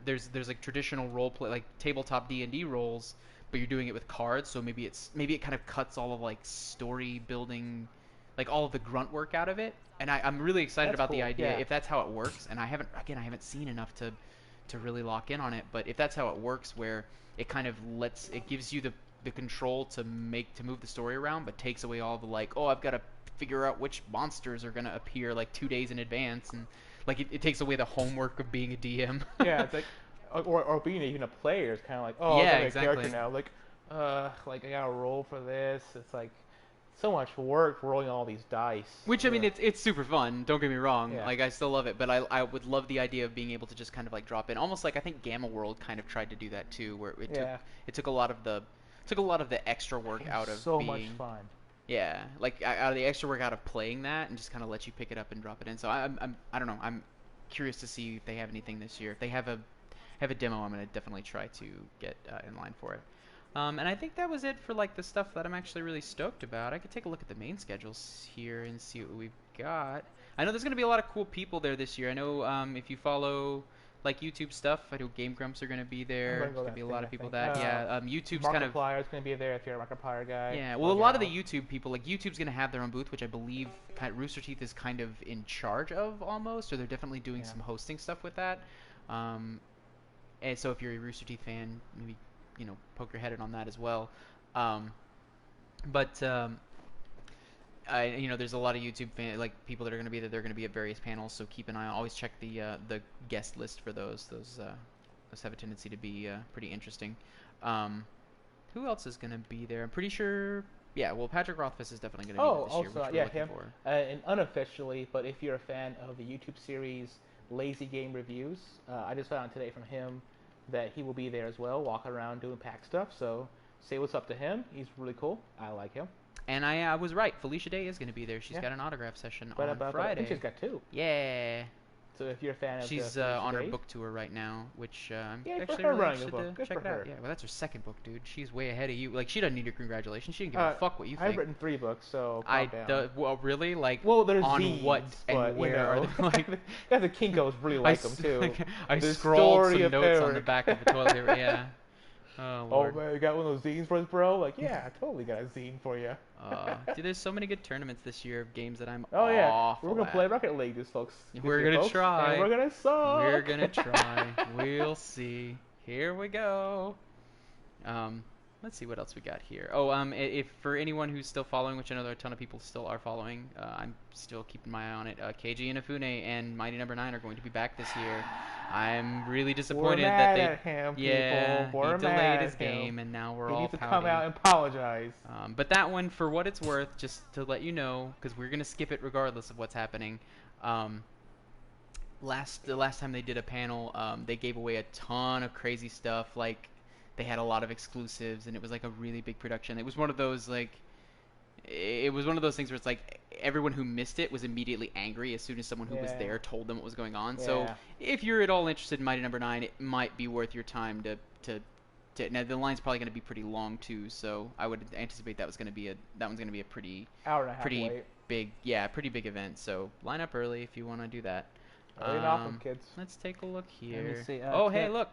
there's like traditional role play, like tabletop D&D roles, but you're doing it with cards. So maybe it kind of cuts all of like story building, like all of the grunt work out of it. And I'm really excited That's about the cool, idea yeah. if that's how it works. And I haven't seen enough to really lock in on it. But if that's how it works, where it kind of gives you the control to move the story around, but takes away all the like, oh, I've got to figure out which monsters are going to appear like 2 days in advance, and like it takes away the homework of being a DM. Yeah, it's like, or being even a player is kind of like, oh, I'm Yeah, gonna be a character exactly. now. Like I gotta roll for this. It's like so much work rolling all these dice. Which I mean, Ugh. it's super fun. Don't get me wrong. Yeah, Like I still love it, but I would love the idea of being able to just kind of like drop in, almost like I think Gamma World kind of tried to do that too, where yeah. it took a lot of the took a lot of the extra work It was out of so much being fun. yeah, like out of the extra work out of playing that and just kind of let you pick it up and drop it in. So I don't know. I'm curious to see if they have anything this year. If they have a demo, I'm gonna definitely try to get in line for it. And I think that was it for like the stuff that I'm actually really stoked about. I could take a look at the main schedules here and see what we've got. I know there's gonna be a lot of cool people there this year. I know if you follow like YouTube stuff, I know Game Grumps are gonna be I'm there. gonna There's go gonna that be a thing. lot I of people think. that yeah. YouTube's kind of Markiplier is gonna be there if you're a Markiplier guy yeah. Well, or a lot of the gal. YouTube people like YouTube's gonna have their own booth, which I believe Rooster Teeth is kind of in charge of almost, or they're definitely doing Yeah. some hosting stuff with that. Um, and so if you're a Rooster Teeth fan, maybe poke your head in on that as well. Um, but there's a lot of YouTube like people that are going to be there. They're going to be at various panels, so keep an eye. Always check the guest list for those. Those have a tendency to be pretty interesting. Um, who else is going to be there? I'm pretty sure. Yeah, well, Patrick Rothfuss is definitely going to be there Oh, this year, also, which we're yeah, looking him. for. And unofficially, but if you're a fan of the YouTube series Lazy Game Reviews, I just found out today from him that he will be there as well, walking around doing pack stuff. So say what's up to him. He's really cool. I like him. And I was right. Felicia Day is going to be there. She's Yeah. got an autograph session But, on I think she's Friday. got two. Yeah. So if you're a fan of the She's Felicia on her Days, book tour right now, which I'm yeah, for actually her really running a interested book. to Good check for it out. her. Yeah, well, that's her second book, dude. She's way ahead of you. Like, she doesn't need your congratulations. She didn't give Uh, a fuck what you I've think. written 3 books, so calm down. Well, really? Like, Well, there's on zines, what and but where are they? Like, guys at Kinko's really like them too. I The scrawled story some of notes on the Eric. back of the toilet paper. Yeah. Oh, Oh Lord. man, you got one of those zines for us, bro? Like, yeah, I totally got a zine for you. Dude, there's so many good tournaments this year of games that I'm Oh yeah, we're awful gonna play at. Rocket League, this folks. We're gonna folks, try. and we're gonna suck. We're gonna try. We'll see. Here we go. Um, let's see what else we got here. Oh, if for anyone who's still following, which I know there are a ton of people still are following, I'm still keeping my eye on it. KG Inafune and Mighty Number 9 are going to be back this year. I'm really disappointed We're that mad they at him, yeah, people. We're he mad delayed at his him. game and now we're He all needs to pouting. come out and apologize. But that one, for what it's worth, just to let you know, because we're gonna skip it regardless of what's happening. The last time they did a panel, they gave away a ton of crazy stuff. Like they had a lot of exclusives, and it was like a really big production. It was one of those it was one of those things where it's like everyone who missed it was immediately angry as soon as someone who was Yeah. there told them what was going on. So Yeah. if you're at all interested in Mighty Number 9, it might be worth your time to now the line's probably going to be pretty long too, so I would anticipate that one's going to be a Hour and a half pretty wait. pretty big event. So line up early if you want to do that. Early and often, kids. Let's take a look Let me here. see, Oh, hey, Kit- look.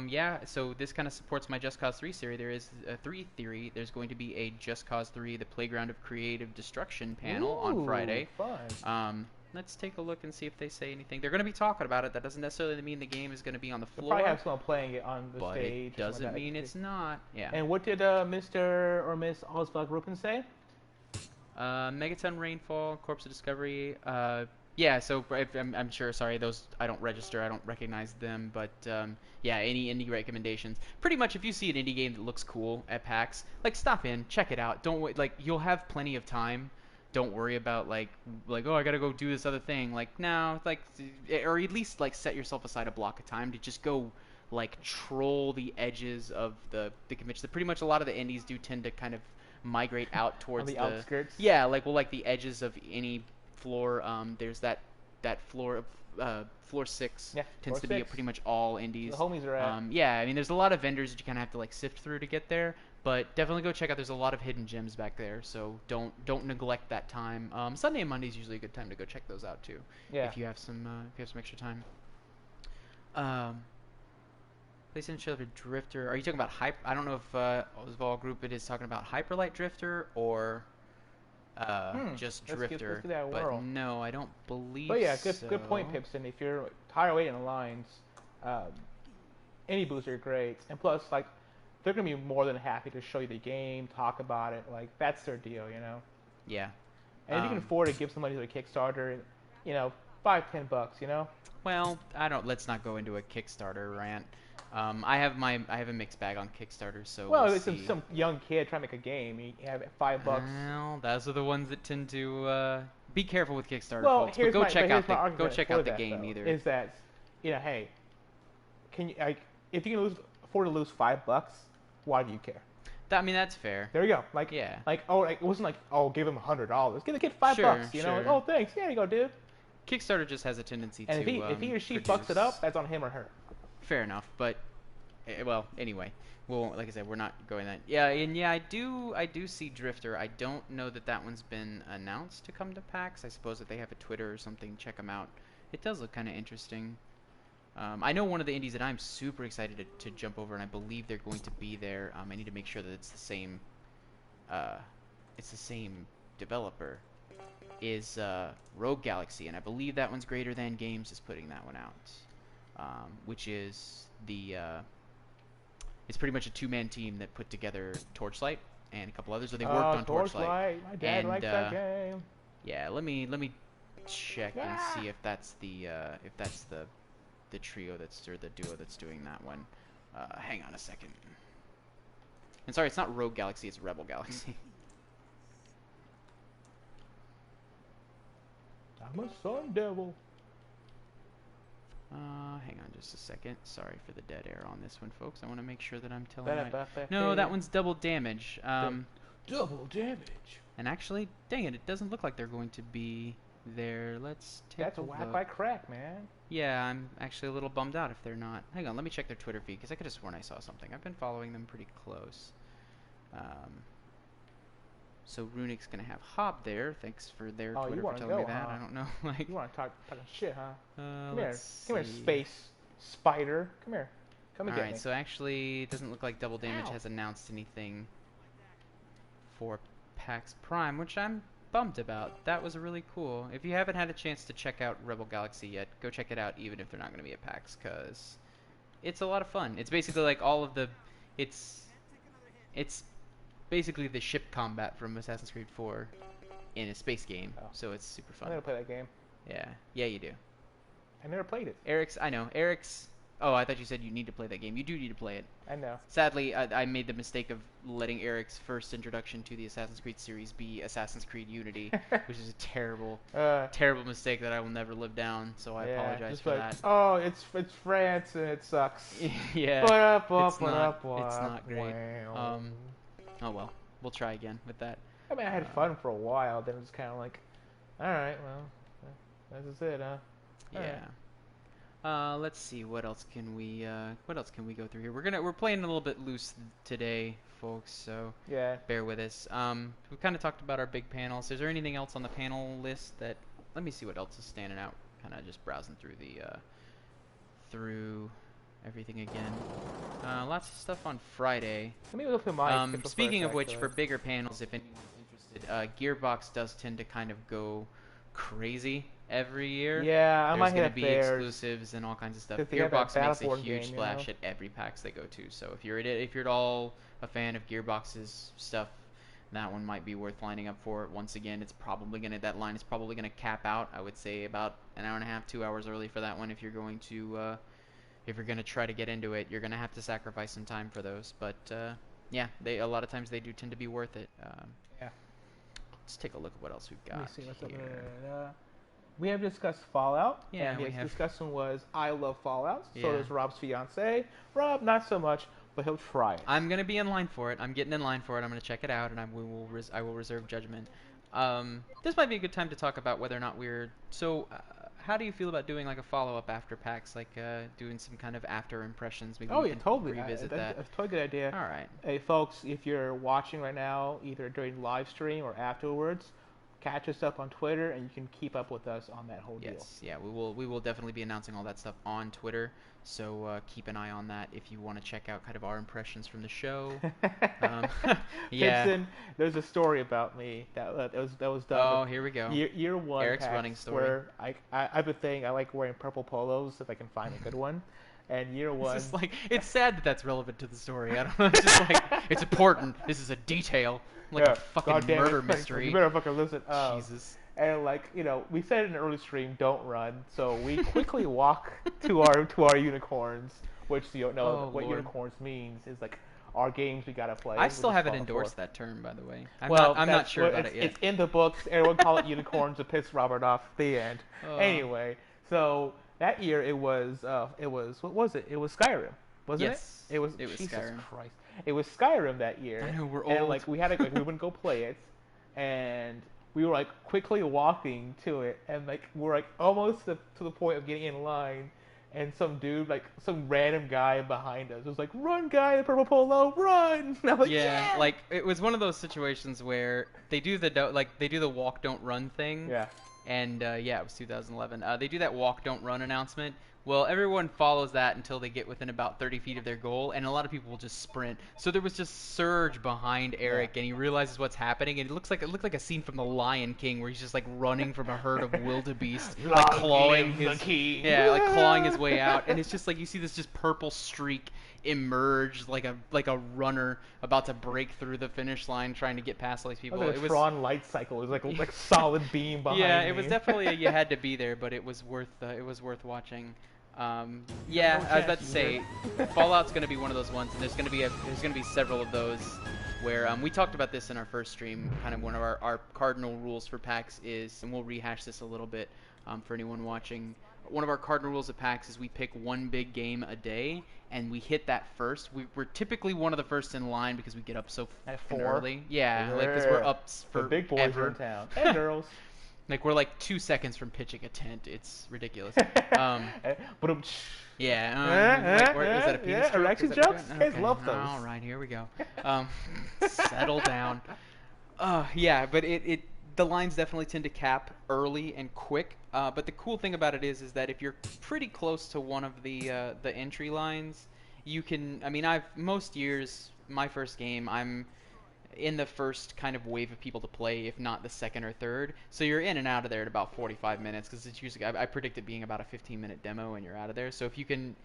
Yeah. So this kind of supports my Just Cause 3 series. There is a 3 theory. There's going to be a Just Cause 3: The Playground of Creative Destruction panel on Ooh, Friday. Fun. Let's take a look and see if they say anything. They're going to be talking about it. That doesn't necessarily mean the game is going to be on the They'll floor. probably have someone playing it on the But stage. it doesn't like that. mean it's not. Yeah. And what did Mr. or Miss Oswald Rupin say? Megaton Rainfall, Corpse of Discovery. Yeah, so I'm sure. Sorry, those I don't register. I don't recognize them. But yeah, any indie recommendations? Pretty much, if you see an indie game that looks cool at PAX, like stop in, check it out. Don't wait. Like you'll have plenty of time. Don't worry about like oh I gotta go do this other thing. Like no, like or at least like set yourself aside a block of time to just go like troll the edges of the convention. Pretty much a lot of the indies do tend to kind of migrate out towards On the outskirts? yeah, like the edges of any floor. There's that floor of floor 6 Yeah, tends floor to be 6. pretty much all indies. The homies are at. Yeah, I mean there's a lot of vendors that you kind of have to like sift through to get there, but definitely go check out. There's a lot of hidden gems back there, so don't neglect that time. Sunday and Monday is usually a good time to go check those out too. Yeah. If you have some extra time. PlayStation Shelter Drifter. Are you talking about Hype? I don't know if Oswald Group it is talking about Hyperlight Drifter or just Drifter. Let's give that a but whirl. no, I don't believe But yeah, so. good point, Pipson. If you're tired of waiting in the lines, any booths are great. And plus, like, they're gonna be more than happy to show you the game, talk about it. Like, that's their deal, you know. Yeah. And if you can afford to give some money to a Kickstarter, you know, $5-10, you know. Well, I don't. Let's not go into a Kickstarter rant. I have a mixed bag on Kickstarter, so Well, we'll it's see. some young kid trying to make a game. You have $5. Well, those are the ones that tend to be careful with Kickstarter, Well, folks. But go check here's out my go argument check for out the that game though, either. is that, hey, can you if you can afford to lose $5, why do you care? I mean, that's fair. There you go. Yeah. It wasn't like, oh, give him $100. Give the kid $5. Sure, You know, like, sure. oh, thanks. Yeah, you go, dude. Kickstarter just has a tendency And to if he or she produce. fucks it up, that's on him or her. Fair enough, but well, anyway, well, like I said, we're not going that. Yeah, and yeah, I do see Drifter. I don't know that one's been announced to come to PAX. I suppose that they have a Twitter or something. Check them out. It does look kind of interesting. I know one of the indies that I'm super excited to jump over, and I believe they're going to be there. I need to make sure that it's the same developer, is Rogue Galaxy, and I believe that one's Greater Than Games is putting that one out, which is it's pretty much a two-man team that put together Torchlight and a couple others. So they worked on Torchlight. My dad likes that game. Yeah, let me check and Ah! see if that's the trio or the duo that's doing that one. Hang on a second. And sorry, it's not Rogue Galaxy, it's Rebel Galaxy. I'm a sun devil. Hang on just a second. Sorry for the dead air on this one, folks. I want to make sure that I'm telling you. Ba-da-ba-ba-ba. No, that one's Double Damage. Double damage. And actually, dang it doesn't look like they're going to be there. Let's take That's a whack look. like crack, man. Yeah, I'm actually a little bummed out if they're not. Hang on, let me check their Twitter feed, because I could have sworn I saw something. I've been following them pretty close. So Runic's gonna have Hob there. Thanks for their Oh, Twitter you for wanna telling me go, that. huh? I don't know. Like, You want to talking shit, huh? Come here, let's come here, see. space spider. Come here, come and get Alright, me. so actually, it doesn't look like Double Damage Ow. has announced anything for PAX Prime, which I'm bummed about. That was really cool. If you haven't had a chance to check out Rebel Galaxy yet, go check it out, even if they're not going to be at PAX, because it's a lot of fun. It's basically like all of the... It's basically the ship combat from Assassin's Creed 4 in a space game, Oh. so it's super I fun. never play that game. Yeah, you do. I never played it. I know. Eric's... Oh, I thought you said you need to play that game. You do need to play it. I know. Sadly, I made the mistake of letting Eric's first introduction to the Assassin's Creed series be Assassin's Creed Unity, which is a terrible, terrible mistake that I will never live down, so I apologize just for like, that. oh, it's France and it sucks. Yeah, It's not great. Oh well, we'll try again with that. I mean, I had fun for a while, then it was kind of like, alright, well, this is it, huh? Yeah. Let's see, what else can we go through here? We're playing a little bit loose today, folks, so Yeah. bear with us. We kind of talked about our big panels. Is there anything else on the panel list that... Let me see what else is standing out. Kind of just browsing through through everything again. Lots of stuff on Friday. Let me look at my schedule Speaking first, of which, actually. for bigger panels, if anyone's interested, Gearbox does tend to kind of go crazy every year. Yeah, I might There's going hit to up be theirs. exclusives and all kinds of stuff. 'Cause they have that Gearbox makes a Battleborn huge game, you splash know? at every PAX they go to. So if you're at all a fan of Gearbox's stuff, that one might be worth lining up for. Once again, that line is probably gonna cap out. I would say about an hour and a half, 2 hours early for that one. If you're going to try to get into it, you're gonna have to sacrifice some time for those. But yeah, a lot of times they do tend to be worth it. Yeah. Let's take a look at what else we've got Let me see what's up here. there. We have discussed Fallout. Yeah, and we his have. discussion was I love Fallout. Yeah. So does Rob's fiance. Rob, not so much, but he'll try it. I'm gonna be in line for it. I'm getting in line for it. I'm gonna check it out, and I will reserve judgment. This might be a good time to talk about whether or not we're how do you feel about doing like a follow-up after PAX, like doing some kind of after impressions? Maybe Oh we yeah, can totally. revisit That's that. a totally good idea. All right. Hey folks, if you're watching right now, either during live stream or afterwards, catch us up on Twitter and you can keep up with us on that whole deal. Yes, yeah, we will definitely be announcing all that stuff on Twitter. So keep an eye on that if you want to check out kind of our impressions from the show. Yeah. Gibson, there's a story about me that was done. Oh, here we go. Year one. Eric's PAX, running story. Where I've been saying I like wearing purple polos if I can find a good one. And year one. It's just like it's sad that that's relevant to the story. I don't know. It's just like it's important. This is a detail, like a fucking goddamn murder it. mystery. You better fucking listen. Jesus. And like, we said in an early stream, don't run. So we quickly walk to our unicorns, which you don't know Oh what Lord. unicorns means is like our games we gotta play. I Which still is haven't Fallout 4. endorsed that term, by the way. Well, I'm not sure about it's, it yet. it's in the books. Everyone call it unicorns to piss Robert off. The end. Uh, Anyway, so that year it was what was it? It was Skyrim, wasn't it? yes, It was it was Jesus Skyrim. Christ. It was Skyrim that year. I know, we're And old. like we had to like we wouldn't go play it, and we were like quickly walking to it, and like we're like almost to the point of getting in line, and some dude, like some random guy behind us was like, "Run, guy in the purple polo, run!" And I'm like, Yeah, "Yeah!" like it was one of those situations where they do the walk don't run thing. Yeah. And yeah, it was 2011. They do that walk don't run announcement. Well, everyone follows that until they get within about 30 feet of their goal, and a lot of people will just sprint. So there was just surge behind Eric, Yeah. and he realizes what's happening, and it looked like a scene from The Lion King where he's just like running from a herd of wildebeest, like Long clawing live his the king. yeah, like clawing his way out, and it's just like you see this just purple streak emerge like a runner about to break through the finish line trying to get past all these It people. was like a Tron light cycle. It was like solid beam behind yeah, me. it was definitely you had to be there, but it was worth watching. Yeah, I was about to say, Fallout's going to be one of those ones, and there's going to be several of those where we talked about this in our first stream. Kind of one of our cardinal rules for PAX is, and we'll rehash this a little bit for anyone watching. One of our cardinal rules of PAX is we pick one big game a day, and we hit that first. We're typically one of the first in line because we get up so At fucking 4? early. Yeah, like because we're up The for big boys ever. are in town. And girls. Like we're like 2 seconds from pitching a tent. It's ridiculous. But Yeah. Like, is that a penis yeah, joke? erection Is that jokes? what Kids love those. All right, here we go. Settle down. Yeah, but the lines definitely tend to cap early and quick. But the cool thing about it is that if you're pretty close to one of the entry lines, you can. I mean, most years my first game, I'm in the first kind of wave of people to play, if not the second or third. So you're in and out of there in about 45 minutes because it's usually I predict it being about a 15-minute demo and you're out of there. So if you can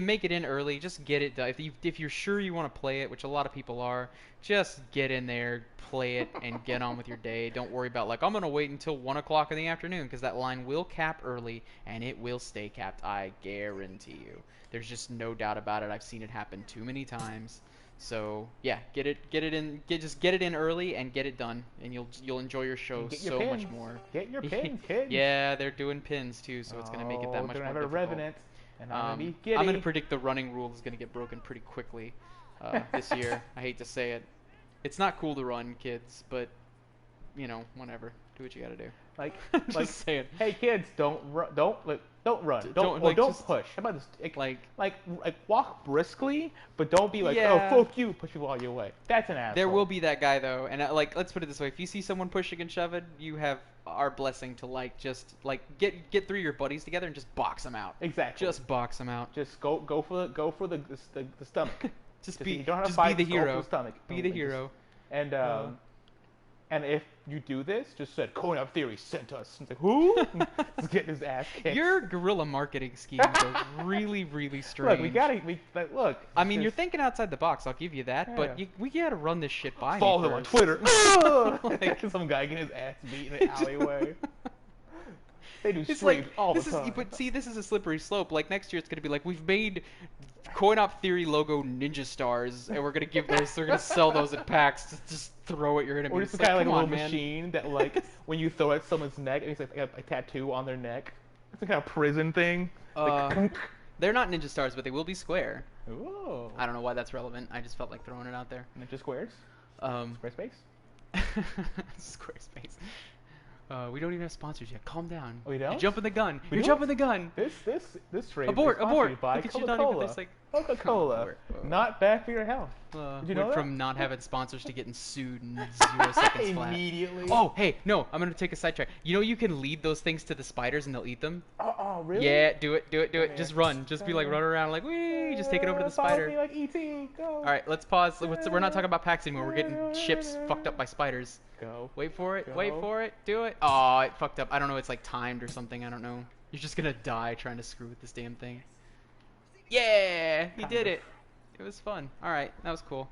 make it in early, just get it done. If you're sure you want to play it, which a lot of people are, just get in there, play it, and get on with your day. Don't worry about like I'm gonna wait until 1 o'clock in the afternoon because that line will cap early and it will stay capped. I guarantee you. There's just no doubt about it. I've seen it happen too many times. So yeah, get it in early and get it done, and you'll enjoy your show so much more. Get your pins, kids. Yeah, they're doing pins too, so it's gonna make it that much more have difficult. a revenant, and I'm gonna be giddy. I'm gonna predict the running rule is gonna get broken pretty quickly this year. I hate to say it. It's not cool to run, kids, but whatever. Do what you gotta do. Like, Just saying. Hey kids, don't run, don't run, like, don't just- push. How about this? Like Walk briskly, but don't be like, Yeah. oh fuck you, push people all your way. That's an asshole. there will be that guy though, and let's put it this way: if you see someone pushing and shoving, you have our blessing to just get 3 of your buddies together and just box them out. Exactly. Just box them out. Just go for the stomach. Just you be don't have to just fight, be the just go for hero. the stomach. Be the hero. And and if you do this, just said Coin Up Theory sent us. It's like, who? He's getting his ass kicked. Your guerrilla marketing schemes are really, really strange. Look. I mean, you're thinking outside the box. I'll give you that, but Yeah. we gotta run this shit by. Follow me him on first. Twitter. Like- Some guy getting his ass beat in an alleyway. They do It's streams like all the this is, time. but see, this is a slippery slope. Like next year, it's gonna be like we've made Coin Op Theory logo ninja stars, and we're gonna give those. They're gonna sell those at PAX. Just throw at your enemies. Or just It's kind of like a come little on, man. machine that, like, when you throw at someone's neck, and it's like a tattoo on their neck. It's a kind of prison thing. They're not ninja stars, but they will be square. Ooh. I don't know why that's relevant. I just felt like throwing it out there. Ninja squares. Squarespace. Squarespace. We don't even have sponsors yet. Calm down. Oh, you don't? You're jumping the gun. We You're don't? jumping the gun. This trade Abort, is sponsored abort. by Look at you, not even Coca-Cola. this, like- Coca-Cola. Abort. Not bad for your health. Did you know Went that? from not having sponsors to getting sued in 0 seconds flat. Immediately. Oh, hey, no, I'm gonna take a sidetrack. You know you can lead those things to the spiders and they'll eat them? Oh, really? Yeah, do it. Okay. Just run. Just be like running around like, wee, just take it over to the Follow spider. me like E.T. Go. All right, let's pause. We're not talking about PAX anymore. We're getting ships fucked up by spiders. Go. Wait for it. Go. Wait for it. Do it. Oh, it fucked up. I don't know. It's like timed or something. I don't know. You're just gonna die trying to screw with this damn thing. Yeah, you did it. It was fun. All right, that was cool.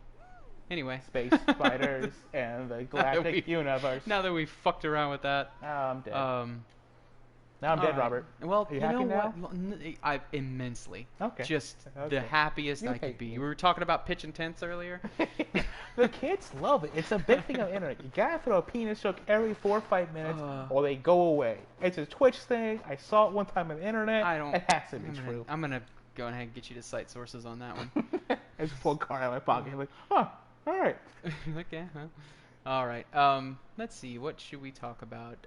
Anyway, Space spiders and the galactic universe. now that we've fucked around with that, Oh, I'm dead. um, Now I'm all dead, right. Robert. Well, Are you you happy know now? what? I immensely, Okay. just the Okay. happiest You I could hate be. me. We were talking about pitch and tents earlier. The kids love it. It's a big thing on the internet. You gotta throw a penis joke every 4 or 5 minutes, or they go away. It's a Twitch thing. I saw it one time on the internet. I don't. It has to be true. I'm gonna go ahead and get you to cite sources on that one. I just pulled a card out of my pocket. I'm like, huh, all right. Okay. Huh? All right. Let's see. What should we talk about?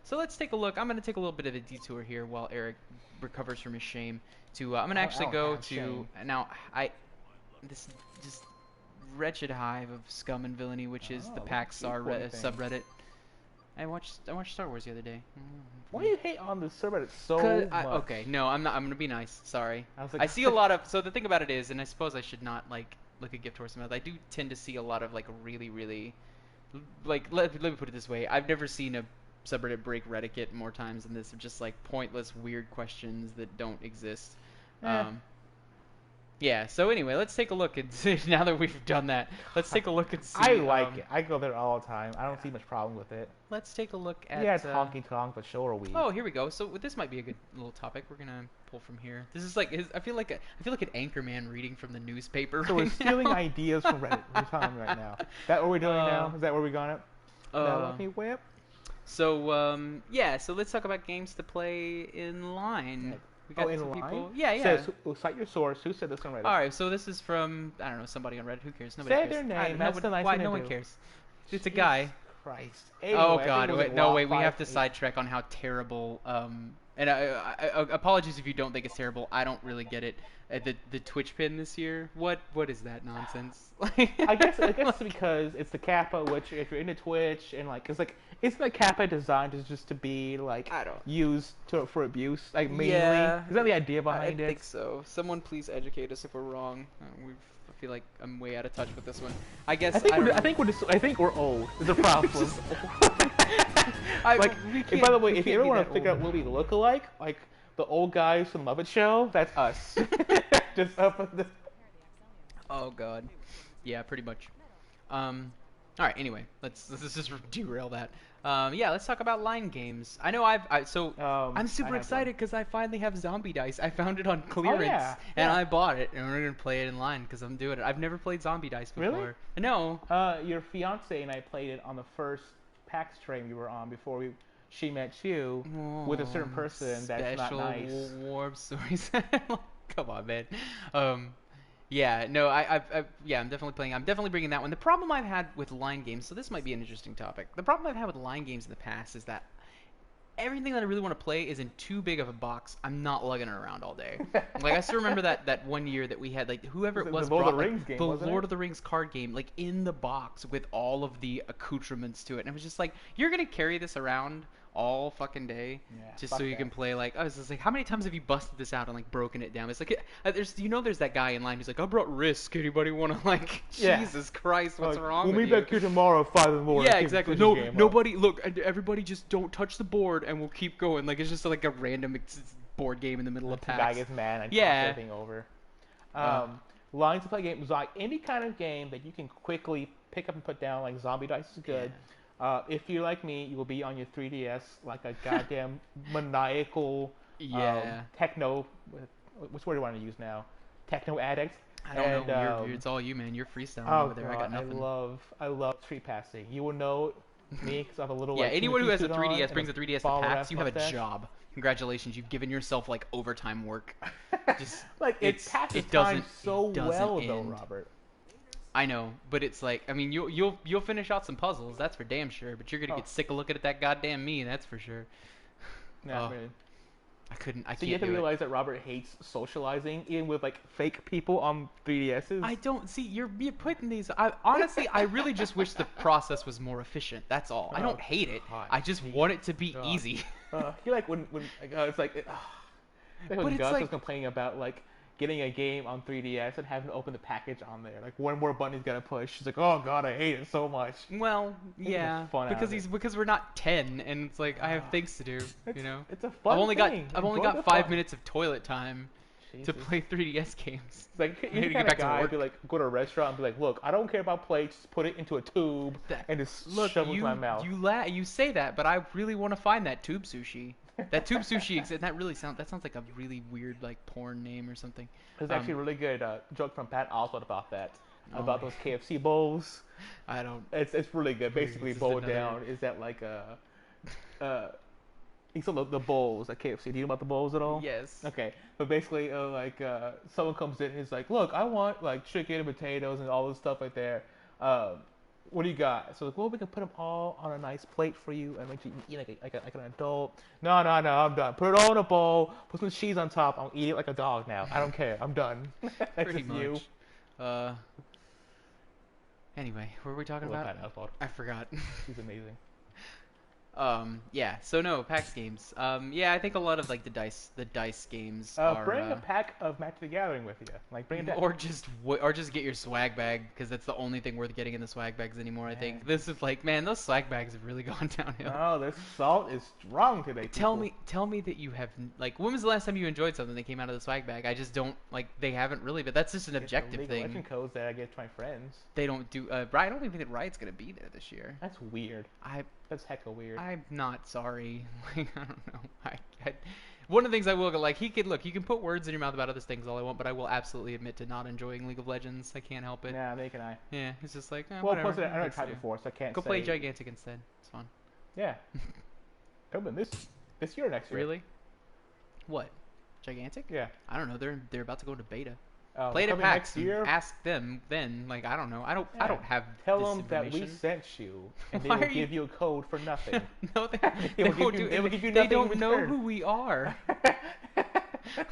So let's take a look. I'm gonna take a little bit of a detour here while Eric recovers from his shame. I'm gonna actually go to shame. now. This just wretched hive of scum and villainy, which is the PAX subreddit. I watched Star Wars the other day. Why do you hate on the subreddit so much? Okay, no, I'm not. I'm gonna be nice. Sorry. I was like, I see a lot of. So the thing about it is, and I suppose I should not like look a gift horse in the mouth. I do tend to see a lot of like really, really, like let me put it this way. I've never seen a subreddit break Reddit more times than this of just like pointless, weird questions that don't exist. Eh. Yeah. So anyway, let's take a look and see, now that we've done that, let's take a look and see. I like it. I go there all the time. I don't see much problem with it. Let's take a look at. Yeah, it's honky tonk, but so are we. Oh, here we go. So this might be a good little topic. We're gonna pull from here. This is like I feel like an anchorman reading from the newspaper. So right we're stealing now. ideas from Reddit. We're telling right now. That what we're doing now? Is that where we got it? Lucky whip. So yeah. So let's talk about games to play in line. We got in some line? people. Yeah. Says, cite your source. Who said this on Reddit? All right. So this is from I don't know somebody on Reddit. Who cares? Nobody Say cares. their name. I don't- That's nobody- the nice why? thing to No one do. cares. It's a Jesus guy. Christ. Oh Anyway, I God! think it was Wait, like no, Law wait. We have to 5-8. sidetrack on how terrible. And apologies if you don't think it's terrible. I don't really get it. The Twitch pin this year. What is that nonsense? I guess it's because it's the kappa, which if you're into Twitch and like, it's like isn't the kappa designed just to be like I don't- used for abuse? Like mainly, Yeah. is that the idea behind I it? think so. Someone please educate us if we're wrong. I feel like I'm way out of touch with this one. I guess I think don't know. I think we're old. Is a problem. Like, we and can't- by the way, we if you can't ever be want that to figure out old. what we look alike, like the old guys from Muppet Show, that's us. Just up at the. Oh God. Yeah, pretty much. All right. Anyway, let's just derail that. Yeah, let's talk about line games. I know I'm I super have excited because I finally have Zombie Dice. I found it on clearance yeah, and yeah. I bought it, and we're gonna play it in line because I'm doing it. I've never played Zombie Dice before. Really? No. Your fiance and I played it on the first PAX train we were on before she met you with a certain person that's not Special nice. warp stories. Come on, man. Yeah, no, yeah, I'm definitely playing. I'm definitely bringing that one. The problem I've had with line games, so this might be an interesting topic. The problem I've had with line games in the past is that everything that I really want to play is in too big of a box. I'm not lugging it around all day. Like I still remember that one year that we had like whoever it was The Lord of brought the like, Rings game, the wasn't Lord it? of the Rings card game like in the box with all of the accoutrements to it, and it was just like you're gonna carry this around all fucking day Yeah, just fuck so you that. can play. Like I was just like, how many times have you busted this out and like broken it down? It's like there's that guy in line who's like, I brought Risk. Anybody want to like? Yeah. Jesus Christ, what's Like, wrong we'll with meet you? back here tomorrow at 5 in the morning. Yeah, to exactly. finish No, this game up. nobody. Look, everybody, just don't touch the board, and we'll keep going. Like it's just like a random board game in the middle of The guy PAX. gets mad and Yeah. tosses everything over. Lines to play games like any kind of game that you can quickly pick up and put down, like Zombie Dice is good. If you're like me, you will be on your 3DS like a goddamn maniacal Yeah. techno. Which word do I want to use now? Techno addict. I don't And, know. It's all you, man. You're freestyling Oh over there. I got God, nothing. I love street passing. You will know me because I have a little. Yeah, like, anyone who has a Timothy suit on 3DS and brings a 3DS to ball PAX, ass you have a mustache. job. Congratulations, you've given yourself like overtime work. Just Like it it's- passes it doesn't- time so it doesn't well though, end. Robert. I know, but it's like I mean you'll finish out some puzzles, that's for damn sure. But you're gonna get sick of looking at that goddamn me, that's for sure. Not Oh, really. I couldn't. I So you have can't to do it. realize that Robert hates socializing, even with like fake people on 3DSs. I don't see you're putting these. Honestly, I really just wish the process was more efficient. That's all. I don't hate it. God, I just want it to be easy. You like when it's like, like But when it's Gus like- was complaining about like getting a game on 3DS and having to open the package on there. Like one more button he's gotta push. He's like, oh God, I hate it so much. Well, the yeah, fun out of it. because we're not 10, and it's like I have things to do. You know, It's a fun I've only thing. got Enjoy the 5 fun. minutes of toilet time. to Jesus. play 3DS games. It's like I you're need the to kind get of back to guy work. to like go to a restaurant and be like, look, I don't care about plates. Just put it into a tube That and just look, shove it with my mouth. you say that, but I really want to find that tube sushi. That tube sushi that sounds like a really weird like porn name or something. There's actually Um, a really good joke from Pat Oswalt about that, oh about my, those KFC bowls. I don't. It's really good. Wait, Basically, is this boiled another? down is that like uh he said the bowls at KFC. Do you know about the bowls at all? Yes. Okay, but basically, someone comes in and he's like, "Look, I want like chicken and potatoes and all this stuff right there. Um, what do you got?" So like, well, we can put them all on a nice plate for you and make you eat like an adult. No, no, no, I'm done. Put it all in a bowl. Put some cheese on top. I'll eat it like a dog now. I don't care. I'm done. That's Pretty just you. much. Uh. Anyway, what were we talking I love about? Pat Oswalt. I forgot. He's amazing. Yeah. So no, PAX games. Yeah, I think a lot of like the dice games Bring are. a pack of Magic the Gathering with you. Like, bring it down. Or just get your swag bag because that's the only thing worth getting in the swag bags anymore. I think Man. this is like, man, those swag bags have really gone downhill. No, this salt is strong today. Tell me that you have like, when was the last time you enjoyed something that came out of the swag bag? I just don't like. They haven't really, but that's just an It's the objective League of thing. Legends codes that I give to my friends. They don't do. I don't even think that Riot's gonna be there this year. That's weird. I That's hecka weird. I'm not sorry. Like, I don't know. One of the things I will like, he could look. You can put words in your mouth about other things all I want, but I will absolutely admit to not enjoying League of Legends. I can't help it. Nah, neither can I. Yeah, it's just like, Well, whatever. plus I never Thanks, tried yeah. before, so I can't Go say. play Gigantic instead. It's fun. Yeah. Come in this year or next year? Really? What? Gigantic? Yeah. I don't know. They're about to go to beta. Oh, Play it at coming PAX next and year. ask them then. Like, I don't know. I Yeah. don't have Tell this them that we information. sent you, and they Why will are you- give you a code for nothing. No, they They will won't give you- do they will give you They nothing in don't know return. who we are.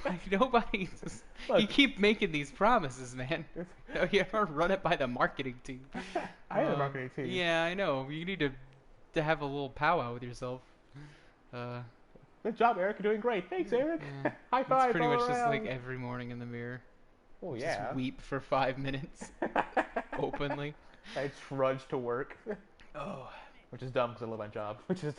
Like, nobody's. Look. You keep making these promises, man. Oh, you ever run it by the marketing team? I am the marketing team. Yeah, I know. You need to have a little powwow with yourself. Good job, Eric. You're doing great. Thanks, Eric. Yeah. High five. It's pretty all much just like around. every morning in the mirror. Oh yeah. Just weep for 5 minutes openly. I trudge to work, Oh. which is dumb because I love my job. Which is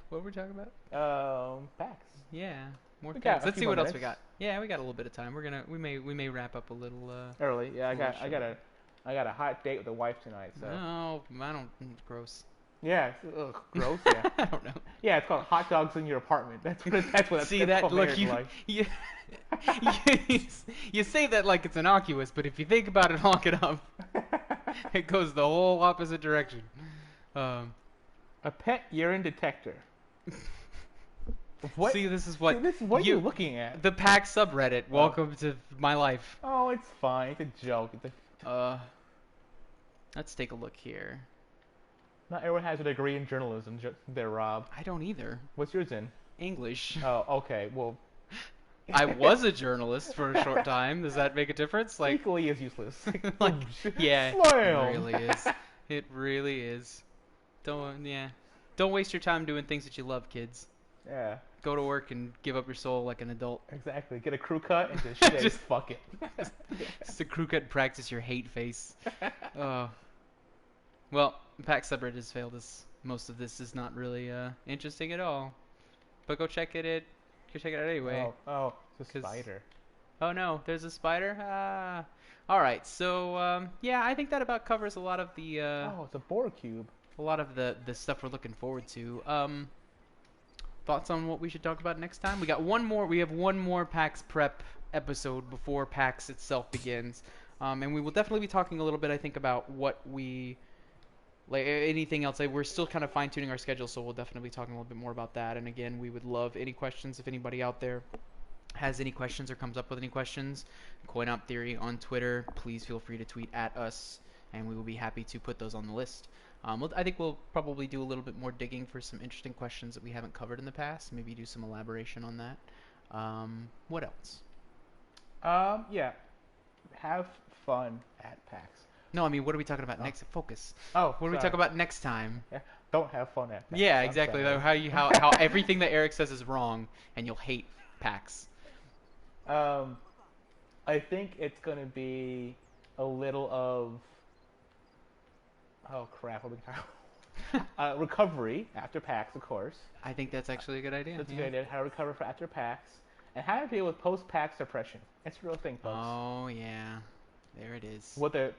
What were we talking about? PAX. Yeah, more We got things. a Let's few see more what else we minutes. got. Yeah, we got a little bit of time. We may wrap up a little. Early. Yeah, Holy I got a hot date with the wife tonight. So No, I don't. Gross. yeah, ugh, gross. Yeah, I don't know. yeah. It's called hot dogs in your apartment. That's what. See that's that? what Look, marriage is like. you, you say that like it's innocuous, but if you think about it long enough, it goes the whole opposite direction. A pet urine detector. What? See, this is what See, this is what you're looking at. the PAX subreddit. Welcome to my life. Oh, it's fine. It's a joke. Let's take a look here. Not everyone has a degree in journalism. There, Rob. I don't either. What's yours in? English. Oh, okay. Well, I was a journalist for a short time. Does that make a difference? Like, equally as useless. like, yeah, Slam. it really is. It really is. Don't waste your time doing things that you love, kids. Yeah, Go to work and give up your soul like an adult. exactly. Get a crew cut and just say, Just- fuck it. Just a crew cut and practice your hate face. Oh. Well, PAX subreddit has failed us. Most of this is not really interesting at all. But go check it out anyway. Oh, it's a 'Cause- spider. Oh no, there's a spider. All right. So yeah, I think that about covers a lot of the Oh, it's a boar cube. the stuff we're looking forward to. Thoughts on what we should talk about next time? We have one more PAX Prep episode before PAX itself begins, and we will definitely be talking a little bit, I think, about what we like. Anything else? We're still kind of fine tuning our schedule, so we'll definitely be talking a little bit more about that. And again, we would love any questions if anybody out there has any questions or comes up with any questions. Coin Op Theory on Twitter. Please feel free to tweet at us, and we will be happy to put those on the list. I think we'll probably do a little bit more digging for some interesting questions that we haven't covered in the past. Maybe do some elaboration on that. What else? Yeah. Have fun at PAX. No, I mean, what are we talking about next? Focus. Oh, What are we sorry. talking about next time? Yeah. Don't have fun at PAX. Yeah, I'm exactly. sorry. How everything that Eric says is wrong, and you'll hate PAX. I think it's gonna be a little of. Oh crap! Recovery after PAX, of course. I think that's actually a good idea. That's a yeah. good idea. How to recover for after PAX, and how to deal with post-PAX depression. It's a real thing, folks. Oh yeah, there it is. What the?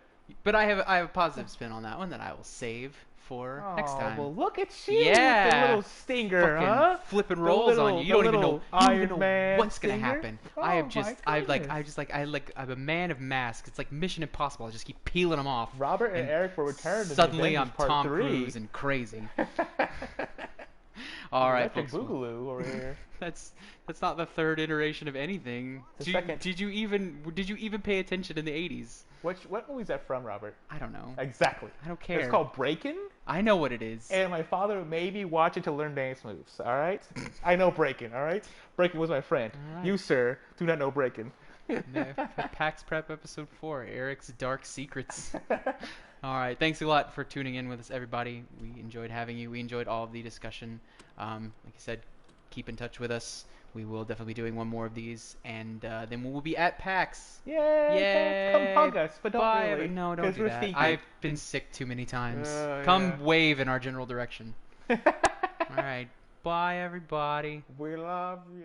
But I have a positive spin on that one that I will save for next Oh, time. well, look at you Yeah. with the little stinger, Fucking huh? flipping The rolls on little- you. You the don't even know. little You don't even Iron know Man what's gonna stinger? happen. Oh, I'm a man of masks. It's like Mission Impossible. I just keep peeling them off. Robert and And Eric will return to Suddenly the I'm Avengers Part Tom 3. Cruise and crazy. All right, Electric folks. Boogaloo over here. That's not the third iteration of anything. The Did second. you even pay attention in the 80s? What movie is that from, Robert? I don't know. Exactly. I don't care. It's called Breakin', I know what it is. and my father made me watch it to learn dance moves. All right, I know Breakin'. All right, Breakin' was my friend. All right. You, sir, do not know Breakin'. PAX Prep episode 4, Eric's Dark Secrets. All right, thanks a lot for tuning in with us, everybody. We enjoyed having you. We enjoyed all of the discussion. Like I said, keep in touch with us. We will definitely be doing one more of these, and then we'll be at PAX. Yay! Yay! Come hug us, but don't Bye. really. No, don't 'cause do we're that. sneaky. I've been sick too many times. Yeah. Come wave in our general direction. All right. Bye, everybody. We love you.